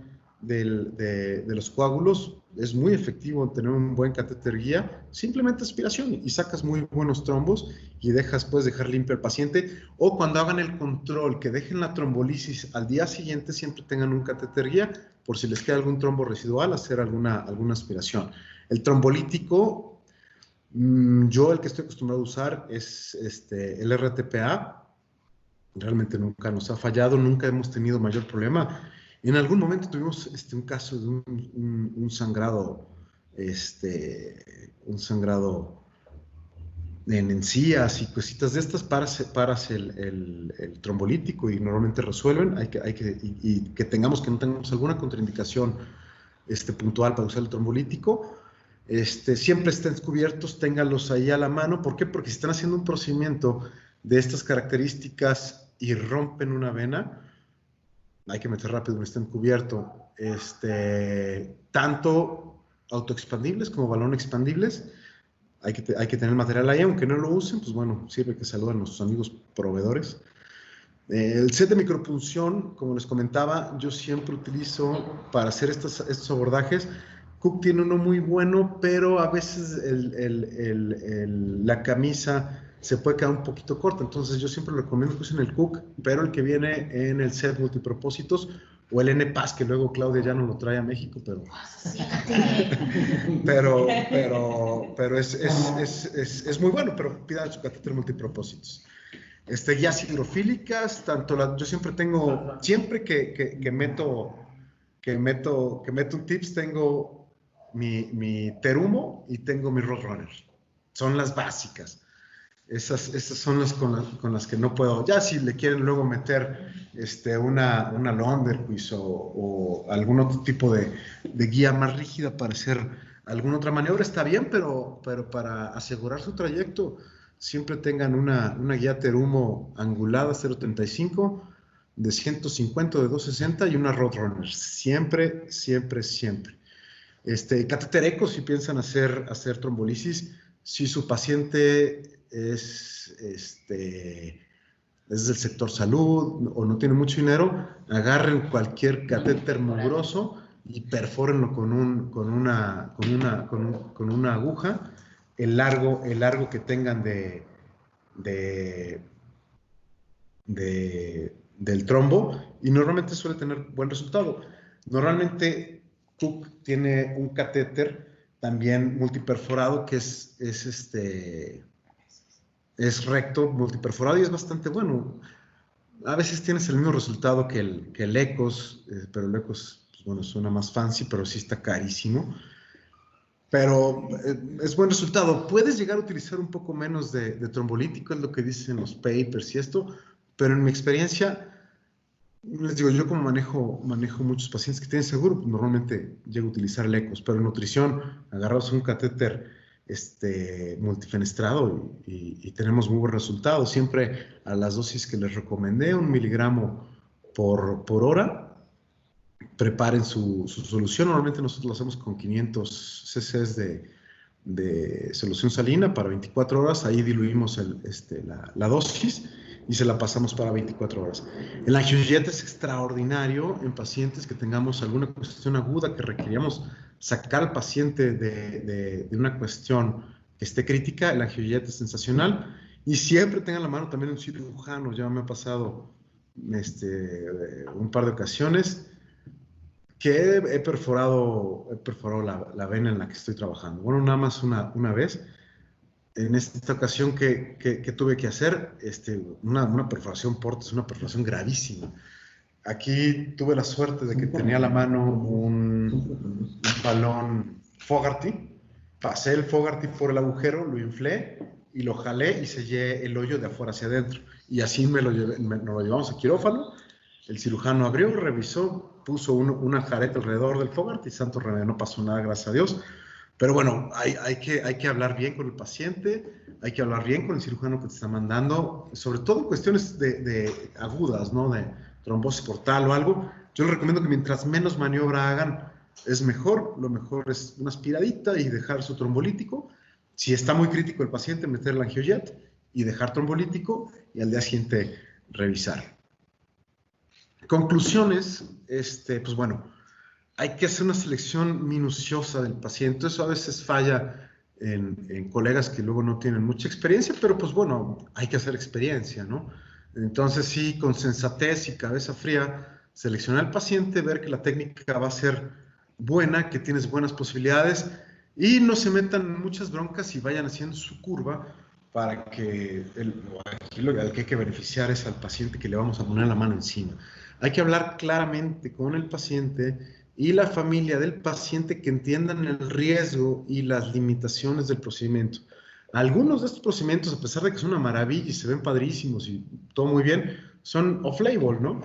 de los coágulos. Es muy efectivo tener un buen catéter guía, simplemente aspiración y sacas muy buenos trombos y puedes dejar limpio al paciente, o cuando hagan el control, que dejen la trombolisis al día siguiente, siempre tengan un catéter guía por si les queda algún trombo residual, hacer alguna aspiración. El trombolítico, yo el que estoy acostumbrado a usar es el RTPA. Realmente nunca nos ha fallado, nunca hemos tenido mayor problema. En algún momento tuvimos un caso de un sangrado, en encías y cositas de estas, paras el trombolítico y normalmente resuelven. Y que no tengamos alguna contraindicación puntual para usar el trombolítico. Siempre estén cubiertos, ténganlos ahí a la mano. ¿Por qué? Porque si están haciendo un procedimiento de estas características y rompen una vena, hay que meter rápido un stent cubierto. Tanto autoexpandibles como balón expandibles, hay que tener material ahí, aunque no lo usen, pues bueno, sirve que saluden a nuestros amigos proveedores. El set de micropunción, como les comentaba, yo siempre utilizo para hacer estos abordajes. Cook tiene uno muy bueno, pero a veces la camisa se puede quedar un poquito corta, entonces yo siempre recomiendo que usen el Cook, pero el que viene en el set multipropósitos, o el N-Pass, que luego Claudia ya no lo trae a México, pero es muy bueno, pero pidan su catéter multipropósitos. Guías hidrofílicas, yo siempre que meto un tips, tengo mi Terumo y tengo mi Roadrunner. Son las básicas. Esas son las con las que no puedo. Ya si le quieren luego meter una Londerquist o algún otro tipo de guía más rígida para hacer alguna otra maniobra, está bien, pero para asegurar su trayecto, siempre tengan una guía Terumo angulada 0.35, de 150 o de 260 y una Roadrunner. Siempre, siempre, siempre. Catéter eco, si piensan hacer trombolisis, si su paciente es del sector salud o no tiene mucho dinero, agarren cualquier catéter mugroso y perfórenlo con una aguja, el largo que tengan del trombo, y normalmente suele tener buen resultado. Normalmente Cook tiene un catéter también multiperforado que es recto, multiperforado, y es bastante bueno. A veces tienes el mismo resultado que el ECOS, pero el ECOS, pues bueno, suena más fancy, pero sí está carísimo. Pero es buen resultado. Puedes llegar a utilizar un poco menos de trombolítico, es lo que dicen los papers y esto, pero en mi experiencia, les digo, yo como manejo muchos pacientes que tienen seguro, pues normalmente llego a utilizar el ECOS, pero en nutrición agarramos un catéter multifenestrado y tenemos muy buen resultado. Siempre a las dosis que les recomendé, 1 miligramo por hora, preparen su solución. Normalmente nosotros lo hacemos con 500 cc de solución salina para 24 horas. Ahí diluimos la dosis y se la pasamos para 24 horas. El angiojet es extraordinario en pacientes que tengamos alguna cuestión aguda, que requeríamos sacar al paciente de una cuestión que esté crítica. El angiojet es sensacional. Y siempre tengan a la mano también un cirujano. Ya me ha pasado un par de ocasiones que he perforado la vena en la que estoy trabajando. Bueno, nada más una vez. En esta ocasión que tuve que hacer una perforación portes, una perforación gravísima. Aquí tuve la suerte de que tenía a la mano un balón Fogarty. Pasé el Fogarty por el agujero, lo inflé y lo jalé y sellé el hoyo de afuera hacia adentro. Y así nos lo llevamos a quirófano. El cirujano abrió, revisó, puso una jareta alrededor del Fogarty y santo remedio, no pasó nada, gracias a Dios. Pero bueno, hay que hablar bien con el paciente, hay que hablar bien con el cirujano que te está mandando, sobre todo en cuestiones de agudas, ¿no? De trombosis portal o algo. Yo les recomiendo que mientras menos maniobra hagan, es mejor. Lo mejor es una aspiradita y dejar su trombolítico. Si está muy crítico el paciente, meter la angiojet y dejar trombolítico y al día siguiente revisar. Conclusiones, pues bueno, hay que hacer una selección minuciosa del paciente. Eso a veces falla en colegas que luego no tienen mucha experiencia, pero pues bueno, hay que hacer experiencia, ¿no? Entonces sí, con sensatez y cabeza fría, seleccionar al paciente, ver que la técnica va a ser buena, que tienes buenas posibilidades y no se metan muchas broncas y vayan haciendo su curva para que aquí lo que hay que beneficiar es al paciente que le vamos a poner la mano encima. Hay que hablar claramente con el paciente y la familia del paciente que entiendan el riesgo y las limitaciones del procedimiento. Algunos de estos procedimientos, a pesar de que son una maravilla y se ven padrísimos y todo muy bien, son off-label, ¿no?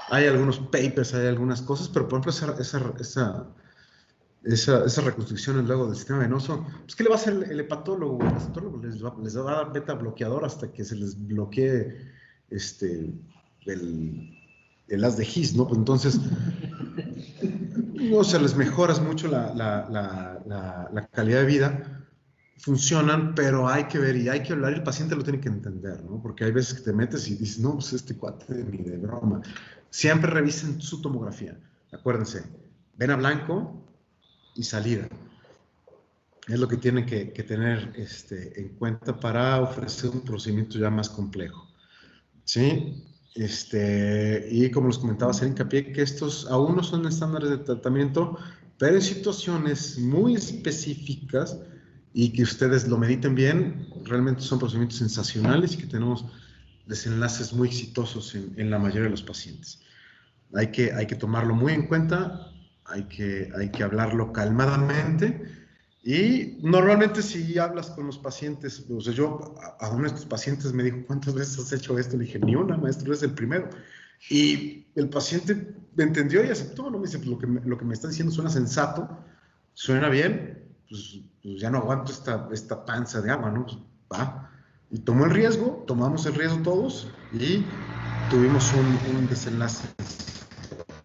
Hay algunos papers, hay algunas cosas, pero por ejemplo esas reconstrucciones luego del sistema venoso, pues ¿qué le va a hacer el hepatólogo? El hepatólogo les va a dar beta bloqueador hasta que se les bloquee el haz de His, ¿no? Pues entonces, no se les mejora mucho la calidad de vida, funcionan, pero hay que ver y hay que hablar y el paciente lo tiene que entender, ¿no? Porque hay veces que te metes y dices, no, pues este cuate ni de broma. Siempre revisen su tomografía. Acuérdense, vena blanco y salida. Es lo que tienen que tener en cuenta para ofrecer un procedimiento ya más complejo. ¿Sí? Y como les comentaba, hacer hincapié que estos aún no son estándares de tratamiento, pero en situaciones muy específicas y que ustedes lo mediten bien, realmente son procedimientos sensacionales y que tenemos desenlaces muy exitosos en la mayoría de los pacientes. Hay que tomarlo muy en cuenta, hay que hablarlo calmadamente y normalmente si hablas con los pacientes, o sea, yo a uno de estos pacientes me dijo, ¿cuántas veces has hecho esto? Le dije, ni una, maestro, es el primero. Y el paciente me entendió y aceptó, ¿no? Me dice, pues lo que me está diciendo suena sensato, suena bien, pues ya no aguanto esta panza de agua, ¿no? Pues va. Y tomó el riesgo, tomamos el riesgo todos y tuvimos un desenlace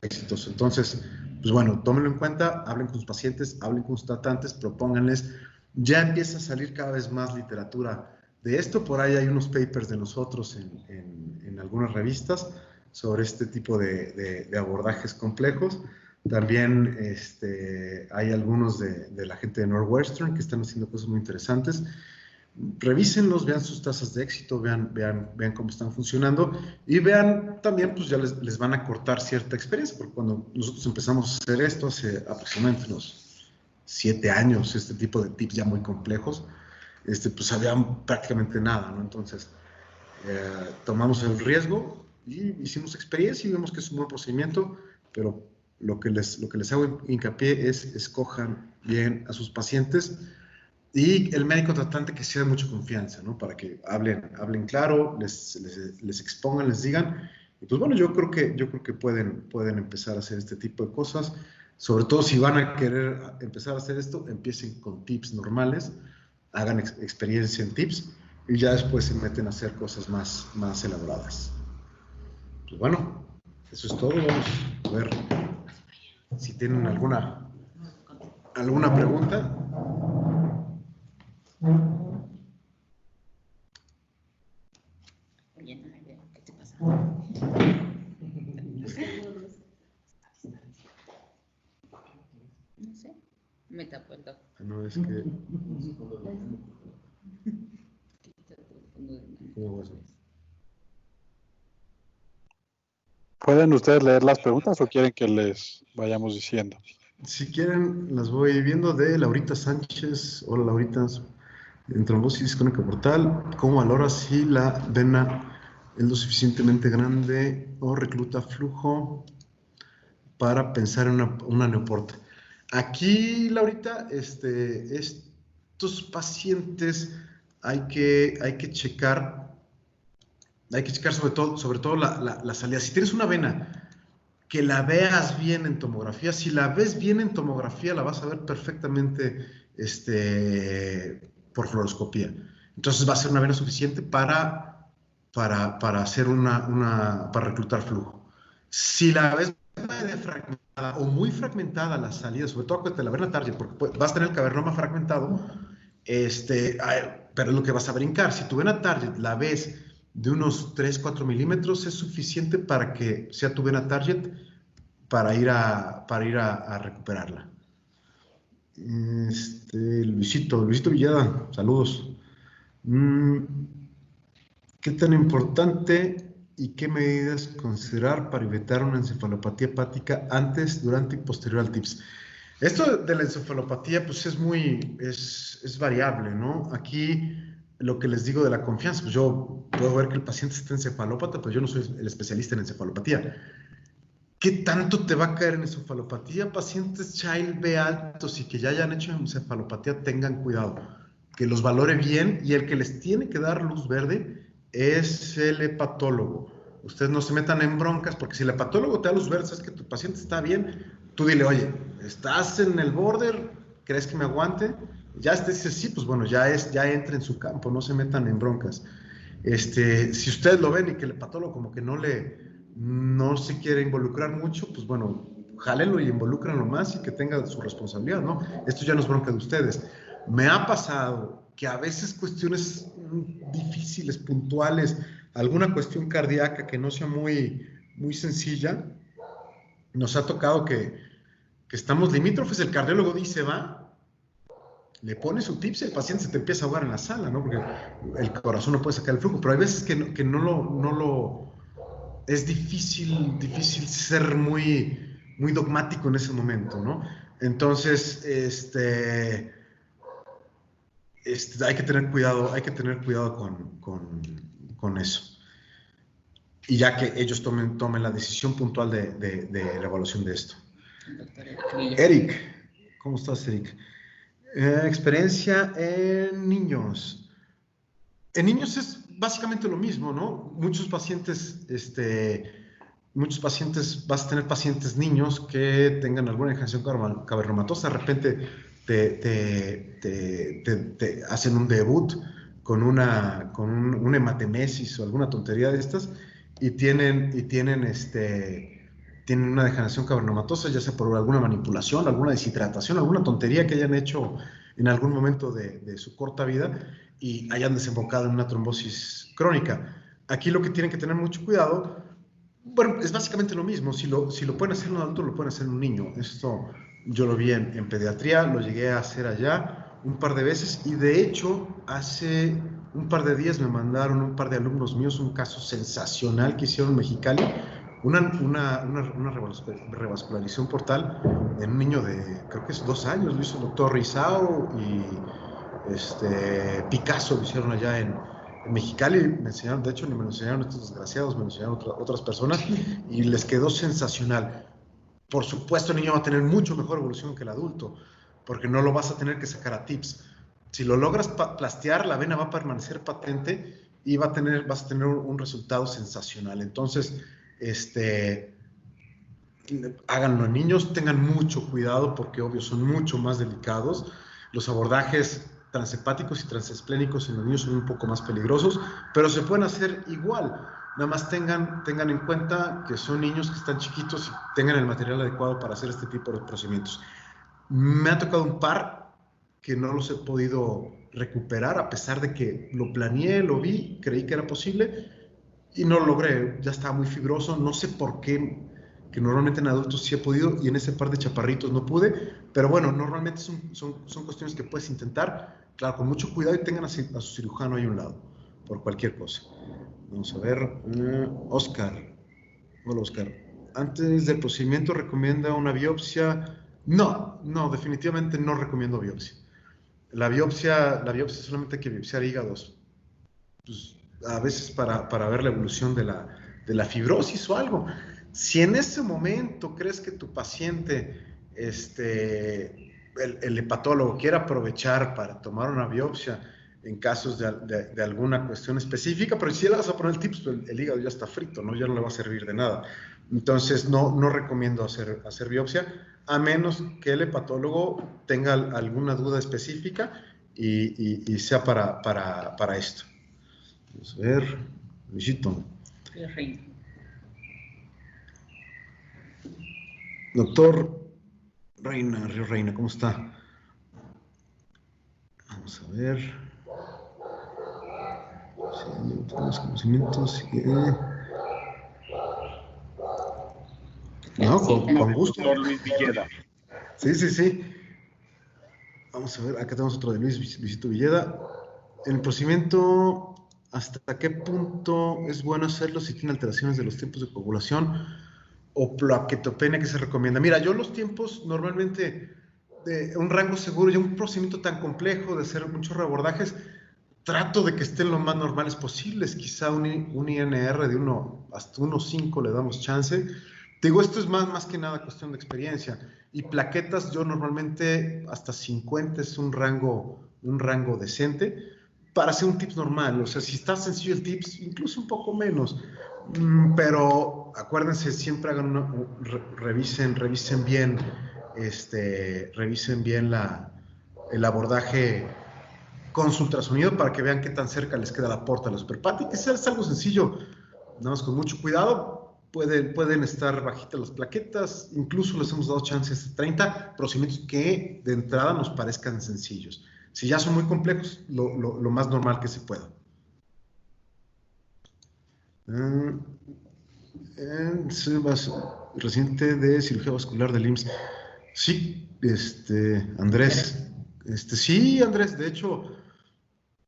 exitoso. Entonces, pues bueno, tómenlo en cuenta, hablen con sus pacientes, hablen con sus tratantes, propónganles. Ya empieza a salir cada vez más literatura de esto. Por ahí hay unos papers de nosotros en algunas revistas sobre este tipo de abordajes complejos. También hay algunos de la gente de Northwestern que están haciendo cosas muy interesantes. Revísenlos, vean sus tasas de éxito, vean cómo están funcionando y vean también, pues ya les van a cortar cierta experiencia, porque cuando nosotros empezamos a hacer esto hace aproximadamente unos 7 años, este tipo de tips ya muy complejos, pues sabían prácticamente nada, ¿no? Entonces, tomamos el riesgo y hicimos experiencia y vemos que es un buen procedimiento, pero lo que les hago hincapié es escojan bien a sus pacientes y el médico tratante que sea de mucha confianza, ¿no? Para que hablen claro, les expongan, les digan. Y pues bueno, yo creo que pueden empezar a hacer este tipo de cosas. Sobre todo si van a querer empezar a hacer esto, empiecen con tips normales, hagan experiencia en tips y ya después se meten a hacer cosas más elaboradas. Pues bueno, eso es todo. Vamos a ver si tienen alguna pregunta. Oye, ¿qué te pasa? No sé, me tapó el ojo. No, es que... ¿Pueden ustedes leer las preguntas o quieren que les vayamos diciendo? Si quieren, las voy viendo de Laurita Sánchez. Hola, Laurita. En trombosis crónica portal, ¿cómo valoras si la vena es lo suficientemente grande o recluta flujo para pensar en una neoporta? Aquí, Laurita, estos pacientes hay que checar sobre todo la salida. Si tienes una vena que la veas bien en tomografía, si la ves bien en tomografía la vas a ver perfectamente por fluoroscopía. Entonces va a ser una vena suficiente para hacer para reclutar flujo. Si la ves medio fragmentada o muy fragmentada la salida, sobre todo con la vena target, porque vas a tener el cavernoma fragmentado, pero es lo que vas a brincar. Si tu vena target la ves de unos 3-4 milímetros, es suficiente para que sea tu vena target para ir a recuperarla. Luisito Villada, saludos. ¿Qué tan importante y qué medidas considerar para evitar una encefalopatía hepática antes, durante y posterior al TIPS? Esto de la encefalopatía pues es variable, ¿no? Aquí lo que les digo de la confianza, pues yo puedo ver que el paciente está encefalópata, pero yo no soy el especialista en encefalopatía. ¿Qué tanto te va a caer en encefalopatía? Pacientes Child B altos y que ya hayan hecho encefalopatía, tengan cuidado, que los valore bien, y el que les tiene que dar luz verde es el hepatólogo. Ustedes no se metan en broncas, porque si el hepatólogo te da luz verde, es que tu paciente está bien, tú dile, oye, ¿estás en el border? ¿Crees que me aguante? Ya dice sí, pues bueno, ya entra en su campo, no se metan en broncas. Si ustedes lo ven y que el hepatólogo como que no se quiere involucrar mucho, pues bueno, jálenlo y involúcrenlo más y que tenga su responsabilidad, ¿no? Esto ya no es bronca de ustedes. Me ha pasado que a veces cuestiones difíciles, puntuales, alguna cuestión cardíaca que no sea muy, muy sencilla, nos ha tocado que estamos limítrofes, el cardiólogo dice, va, le pone su tips y el paciente se te empieza a ahogar en la sala, ¿no? Porque el corazón no puede sacar el flujo, pero hay veces que no lo es difícil ser muy, muy dogmático en ese momento, ¿no? Entonces, hay que tener cuidado con eso. Y ya que ellos tomen la decisión puntual de la evaluación de esto. Eric, ¿cómo estás, Eric? Experiencia en niños. En niños es básicamente lo mismo, ¿no? Muchos pacientes, vas a tener pacientes niños que tengan alguna degeneración cavernomatosa, de repente te hacen un debut con una hematemesis o alguna tontería de estas y tienen una degeneración cavernomatosa, ya sea por alguna manipulación, alguna deshidratación, alguna tontería que hayan hecho en algún momento de su corta vida y hayan desembocado en una trombosis crónica. Aquí lo que tienen que tener mucho cuidado, bueno, es básicamente lo mismo. Si lo pueden hacer en un adulto, lo pueden hacer en un niño. Esto yo lo vi en pediatría, lo llegué a hacer allá un par de veces y de hecho hace un par de días me mandaron un par de alumnos míos un caso sensacional que hicieron en Mexicali, una revascularización portal en un niño de, creo que es 2 años, lo hizo el doctor Rizao y Picasso lo hicieron allá en Mexicali. Me enseñaron, de hecho, ni me lo enseñaron estos desgraciados, me lo enseñaron otras personas y les quedó sensacional. Por supuesto, el niño va a tener mucho mejor evolución que el adulto, porque no lo vas a tener que sacar a tips. Si lo logras plastear, la vena va a permanecer patente y vas a tener un resultado sensacional. Entonces, háganlo en niños, tengan mucho cuidado porque obvio son mucho más delicados. Los abordajes transhepáticos y transesplénicos en los niños son un poco más peligrosos, pero se pueden hacer igual. Nada más tengan en cuenta que son niños que están chiquitos y tengan el material adecuado para hacer este tipo de procedimientos. Me ha tocado un par que no los he podido recuperar a pesar de que lo planeé, lo vi, creí que era posible y no lo logré. Ya estaba muy fibroso, no sé por qué, que normalmente en adultos sí he podido y en ese par de chaparritos no pude, pero bueno, normalmente son cuestiones que puedes intentar, claro, con mucho cuidado y tengan a su cirujano ahí a un lado, por cualquier cosa. Vamos a ver, Oscar. Hola, Oscar. Antes del procedimiento, ¿recomienda una biopsia? No, definitivamente no recomiendo biopsia. La biopsia solamente hay que biopsiar hígados. Pues, a veces para ver la evolución de la fibrosis o algo. Si en ese momento crees que tu paciente, el hepatólogo quiere aprovechar para tomar una biopsia en casos de alguna cuestión específica, pero si le vas a poner el tips, el hígado ya está frito, ¿no? Ya no le va a servir de nada. Entonces, no recomiendo hacer biopsia, a menos que el hepatólogo tenga alguna duda específica y sea para esto. Vamos a ver, Luisito. Doctor Reina, Río Reina, ¿cómo está? Vamos a ver. Sí, los conocimientos. No, con gusto. Doctor Luis Villeda. Sí. Vamos a ver, acá tenemos otro de Luisito Villeda. El procedimiento, ¿hasta qué punto es bueno hacerlo si tiene alteraciones de los tiempos de coagulación o plaquetopenia que se recomienda? Mira, yo los tiempos normalmente de un rango seguro y un procedimiento tan complejo de hacer muchos reabordajes, trato de que estén lo más normales posibles. Quizá un INR de hasta 1.5 le damos chance. Digo, esto es más que nada cuestión de experiencia. Y plaquetas, yo normalmente hasta 50 es un rango decente para hacer un TIPS normal. O sea, si está sencillo el TIPS, incluso un poco menos. Pero acuérdense, siempre revisen bien, el abordaje con su ultrasonido para que vean qué tan cerca les queda la porta a la suprapática. Es algo sencillo, nada más con mucho cuidado. Pueden estar bajitas las plaquetas, incluso les hemos dado chances de 30 procedimientos que de entrada nos parezcan sencillos. Si ya son muy complejos, lo más normal que se pueda. Reciente de cirugía vascular del IMSS. Sí, Andrés. Sí, Andrés, de hecho,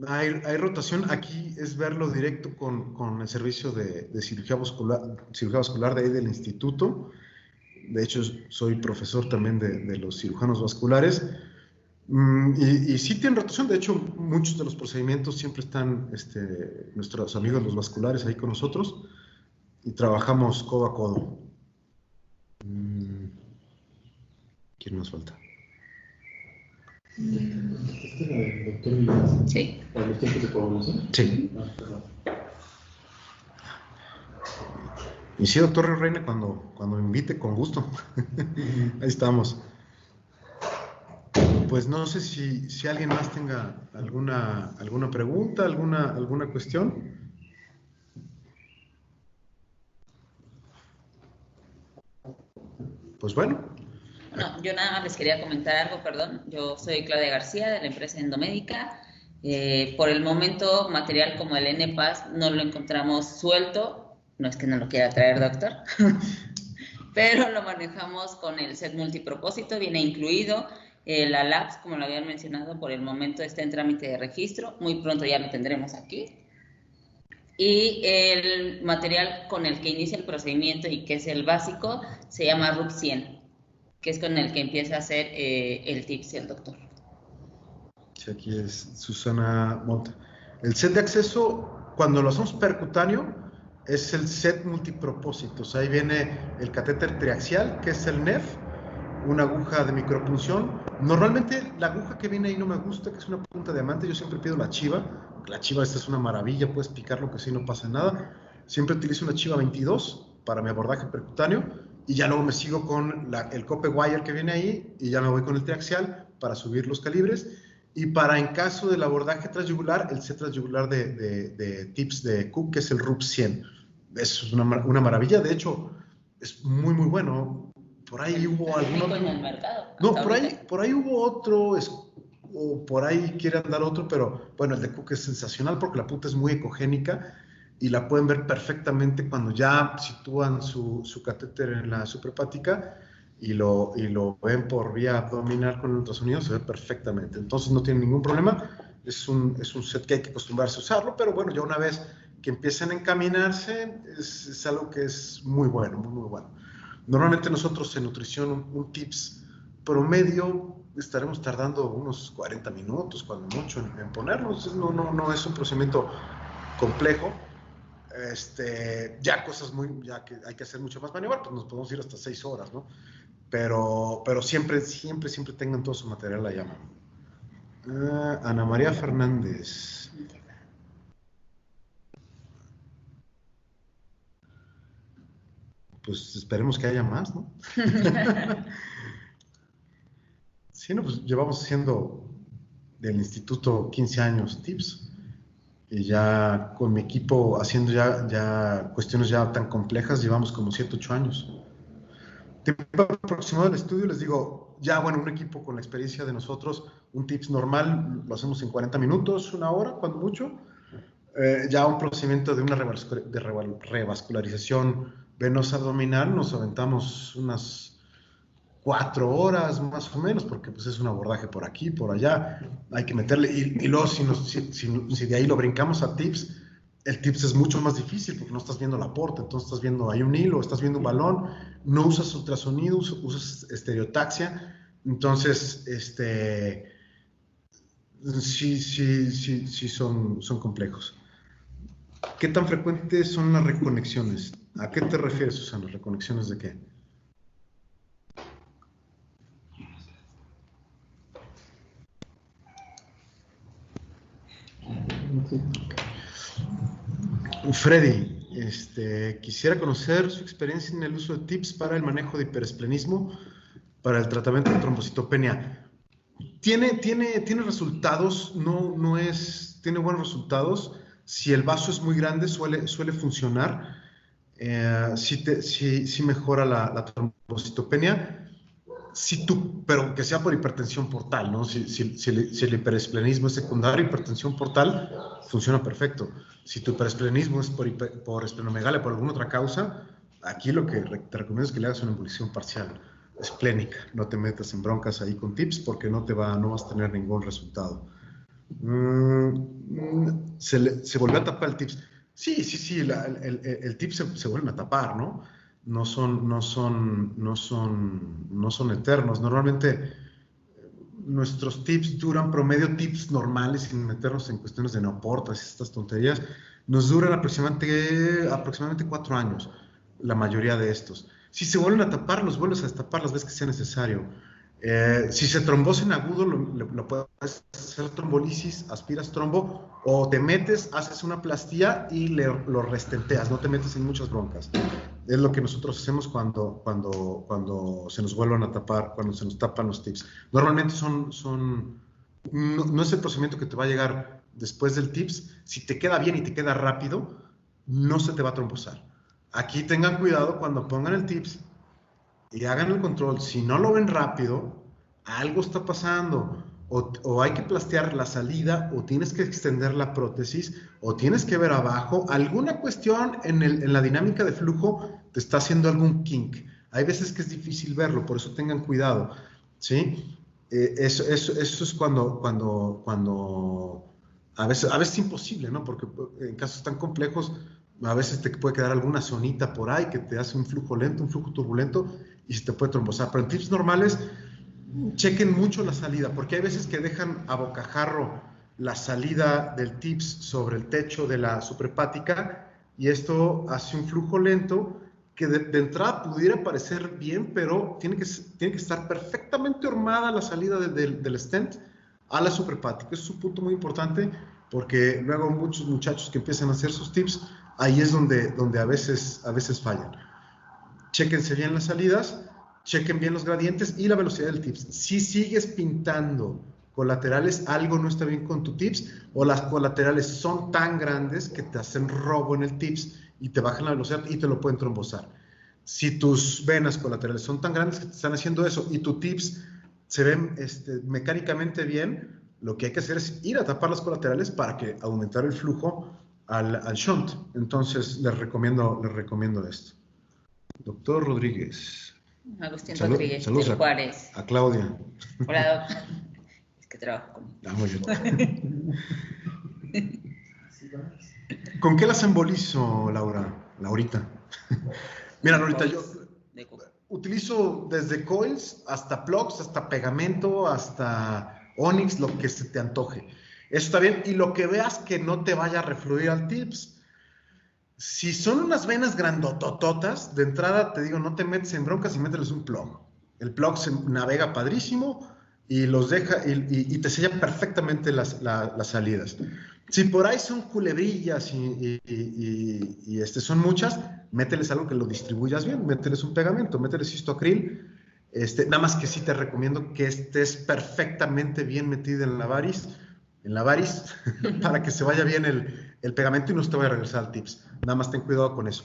hay rotación. Aquí es verlo directo con el servicio de cirugía vascular de ahí del instituto. De hecho, soy profesor también de los cirujanos vasculares. Y sí tienen rotación. De hecho, muchos de los procedimientos siempre están nuestros amigos los vasculares ahí con nosotros y trabajamos codo a codo. ¿Quién nos falta? ¿Este era el doctor Villeda? Sí. ¿Para los tiempos de coagulación? Sí. Y sí, doctor Río Reina, cuando me invite, con gusto. Ahí estamos. Pues no sé si alguien más tenga alguna pregunta, alguna cuestión. Pues bueno. Bueno, yo nada más les quería comentar algo, perdón. Yo soy Claudia García de la empresa Endomédica. Por el momento, material como el NPAS no lo encontramos suelto. No es que no lo quiera traer, doctor. Pero lo manejamos con el set multipropósito, viene incluido. La LAPS, como lo habían mencionado, por el momento está en trámite de registro. Muy pronto ya lo tendremos aquí. Y el material con el que inicia el procedimiento y que es el básico se llama RUP 100, que es con el que empieza a hacer el TIPS el doctor. Sí, aquí es Susana Monta. El set de acceso, cuando lo hacemos percutáneo, es el set multipropósitos. Ahí viene el catéter triaxial, que es el NEF, una aguja de micropunción. Normalmente la aguja que viene ahí no me gusta, que es una punta de diamante. Yo siempre pido la chiva. La chiva esta es una maravilla, puedes picar lo que sí, no pasa nada. Siempre utilizo una chiva 22 para mi abordaje percutáneo y ya luego me sigo con el cope wire que viene ahí y ya me voy con el triaxial para subir los calibres. Y para en caso del abordaje transyugular, el set transyugular de TIPS de Cook, que es el RUP 100. Es una maravilla, de hecho, es muy, muy bueno. Por ahí hubo algún otro. En el mercado. No, por ahí hubo otro, o por ahí quieren dar otro, pero bueno, el de Cook es sensacional porque la punta es muy ecogénica y la pueden ver perfectamente cuando ya sitúan su catéter en la suprahepática y lo ven por vía abdominal con el ultrasonido, se ve perfectamente. Entonces no tiene ningún problema. Es un set que hay que acostumbrarse a usarlo, pero bueno, ya una vez que empiecen a encaminarse, es algo que es muy bueno, muy, muy bueno. Normalmente nosotros en nutrición, un TIPS promedio, estaremos tardando unos 40 minutos, cuando mucho, en ponernos. No es un procedimiento complejo. Ya cosas ya que hay que hacer mucho más maniobra, pues nos podemos ir hasta 6 horas, ¿no? Pero siempre tengan todo su material allá, mano. Ana María Fernández. pues esperemos que haya más, ¿no? Sí, no, pues llevamos haciendo del instituto 15 años TIPS y ya con mi equipo haciendo ya cuestiones ya tan complejas llevamos como 7, 8 años. Tiempo aproximado del estudio, les digo, ya bueno, un equipo con la experiencia de nosotros, un TIPS normal lo hacemos en 40 minutos, 1 hora, cuando mucho. Ya un procedimiento de una revascularización venosa abdominal nos aventamos unas 4 horas más o menos, porque pues es un abordaje por aquí, por allá, hay que meterle, y luego si de ahí lo brincamos a TIPS, el TIPS es mucho más difícil porque no estás viendo la porta, entonces estás viendo, hay un hilo, estás viendo un balón, no usas ultrasonido, usas estereotaxia, entonces, sí son complejos. ¿Qué tan frecuentes son las reconexiones? ¿A qué te refieres, Susana? ¿Reconexiones de qué? Freddy, quisiera conocer su experiencia en el uso de TIPS para el manejo de hiperesplenismo, para el tratamiento de trombocitopenia. Tiene resultados, tiene buenos resultados. Si el vaso es muy grande, suele funcionar. Sí mejora la trombocitopenia. Pero que sea por hipertensión portal, ¿no? Si el hiperesplenismo es secundario, hipertensión portal, funciona perfecto. Si tu hiperesplenismo es por esplenomegalia, por alguna otra causa, aquí lo que te recomiendo es que le hagas una embolización parcial esplénica. No te metas en broncas ahí con TIPS porque no vas a tener ningún resultado. ¿Se volvió a tapar el TIPS? Sí, el TIPS se vuelven a tapar, ¿no? No son eternos. Normalmente nuestros TIPS duran, promedio TIPS normales, sin meternos en cuestiones de neoportas y estas tonterías, nos duran aproximadamente 4 años, la mayoría de estos. Si se vuelven a tapar, los vuelves a destapar las veces que sea necesario. Si se trombosa en agudo, lo puedes hacer trombolisis, aspiras trombo, o te metes, haces una plastía y lo restenteas, no te metes en muchas broncas. Es lo que nosotros hacemos cuando se nos vuelvan a tapar, cuando se nos tapan los TIPS. Normalmente no es el procedimiento que te va a llegar después del TIPS. Si te queda bien y te queda rápido, no se te va a trombosar. Aquí tengan cuidado cuando pongan el TIPS y hagan el control. Si no lo ven rápido, algo está pasando, o hay que plastear la salida, o tienes que extender la prótesis, o tienes que ver abajo, alguna cuestión en la dinámica de flujo te está haciendo algún kink. Hay veces que es difícil verlo, por eso tengan cuidado, ¿sí? Eso es cuando a veces es imposible, ¿no? Porque en casos tan complejos a veces te puede quedar alguna zonita por ahí que te hace un flujo lento, un flujo turbulento, y se te puede trombosar. Pero en TIPS normales, chequen mucho la salida, porque hay veces que dejan a bocajarro la salida del TIPS sobre el techo de la suprahepática, y esto hace un flujo lento que de entrada pudiera parecer bien, pero tiene que estar perfectamente hormada la salida del stent a la suprahepática. Eso es un punto muy importante, porque luego muchos muchachos que empiezan a hacer sus TIPS, ahí es donde a veces fallan. Chéquense bien las salidas, chequen bien los gradientes y la velocidad del TIPS. Si sigues pintando colaterales, algo no está bien con tu TIPS, o las colaterales son tan grandes que te hacen robo en el TIPS y te bajan la velocidad y te lo pueden trombosar. Si tus venas colaterales son tan grandes que te están haciendo eso y tu TIPS se ven mecánicamente bien, lo que hay que hacer es ir a tapar las colaterales para que aumentar el flujo al shunt. Entonces les recomiendo esto. Doctor Rodríguez. Agustín Rodríguez, saludos Juárez. A Claudia. Hola, Doc. Es que trabajo con Muy bien. ¿Con qué las embolizo, Laurita? Mira, Laurita, yo utilizo desde coils hasta plugs, hasta pegamento, hasta Onyx, lo que se te antoje. Eso está bien, y lo que veas que no te vaya a refluir al TIPS. Si son unas venas grandotototas, de entrada te digo, no te metes en broncas y mételes un plug. El plug se navega padrísimo y los deja y te sella perfectamente las salidas. Si por ahí son culebrillas son muchas, mételes algo que lo distribuyas bien, mételes un pegamento, mételes histoacril, nada más que sí te recomiendo que estés perfectamente bien metido en la varis, para que se vaya bien el pegamento y no se te vaya a regresar al tips. Nada más ten cuidado con eso.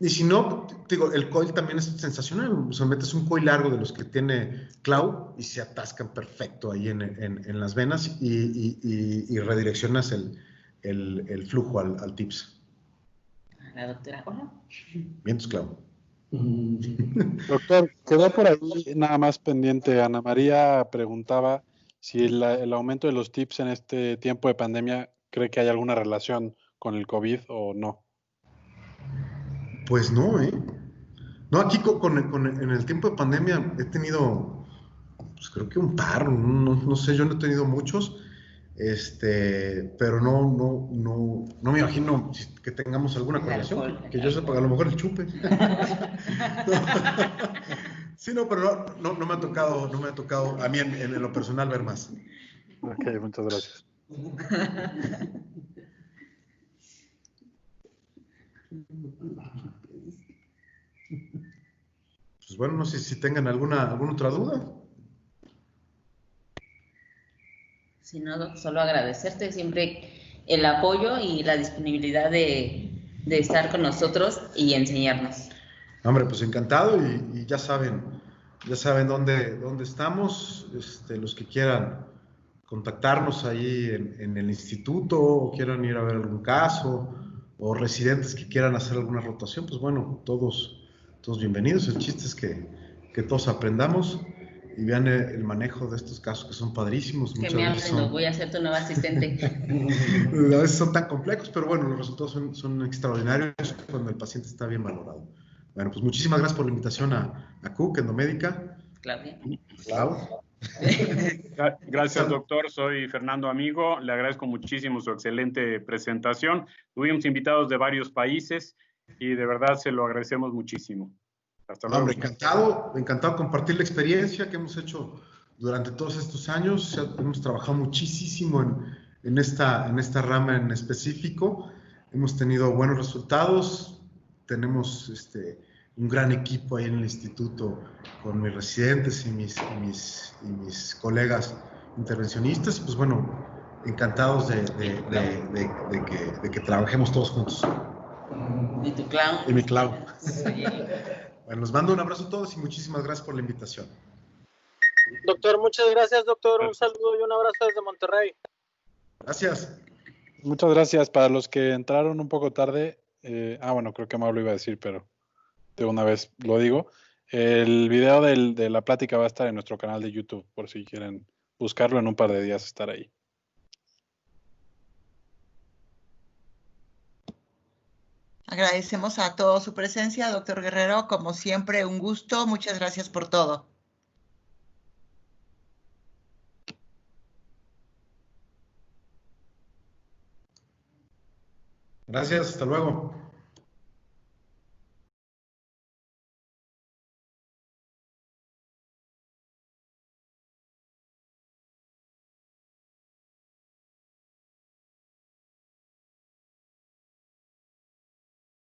Y si no, digo, el coil también es sensacional. O sea, metes un coil largo de los que tiene Clau y se atascan perfecto ahí en las venas y redireccionas el flujo al tips. La doctora, hola. Bien, Clau. Doctor, quedó por ahí nada más pendiente. Ana María preguntaba si el aumento de los tips en este tiempo de pandemia cree que hay alguna relación con el COVID o no. Pues no, ¿eh? No, aquí en el tiempo de pandemia he tenido, pues creo que un par, no sé, yo no he tenido muchos, pero no me imagino que tengamos alguna correlación, que yo sepa, a lo mejor el chupe. Sí, no, pero no me ha tocado a mí en lo personal ver más. Ok, muchas gracias. Pues bueno, no sé si tengan alguna otra duda. Si no, solo agradecerte siempre el apoyo y la disponibilidad de estar con nosotros y enseñarnos. Hombre, pues encantado y ya saben dónde estamos, los que quieran contactarnos ahí en el instituto o quieran ir a ver algún caso o residentes que quieran hacer alguna rotación, pues bueno, todos bienvenidos. El chiste es que todos aprendamos y vean el manejo de estos casos que son padrísimos. Que me hablen, voy a ser tu nueva asistente. A veces son tan complejos, pero bueno, los resultados son extraordinarios cuando el paciente está bien valorado. Bueno, pues muchísimas gracias por la invitación a Cook, Endomédica. Claudia. Clau. Gracias, doctor. Soy Fernando Amigo. Le agradezco muchísimo su excelente presentación. Tuvimos invitados de varios países y de verdad se lo agradecemos muchísimo. Hasta luego. Hombre, encantado compartir la experiencia que hemos hecho durante todos estos años. Hemos trabajado muchísimo en esta rama en específico. Hemos tenido buenos resultados. Tenemos un gran equipo ahí en el instituto con mis residentes y mis colegas intervencionistas. Y pues bueno, encantados de que trabajemos todos juntos. ¿Y tu Clau? Y mi Clau. Sí. Bueno, les mando un abrazo a todos y muchísimas gracias por la invitación. Doctor, muchas gracias, doctor. Un saludo y un abrazo desde Monterrey. Gracias. Muchas gracias. Para los que entraron un poco tarde, bueno, creo que Mauro iba a decir, pero de una vez lo digo. El video de la plática va a estar en nuestro canal de YouTube, por si quieren buscarlo, en un par de días estar ahí. Agradecemos a todos su presencia, doctor Guerrero. Como siempre, un gusto. Muchas gracias por todo. Gracias, hasta luego.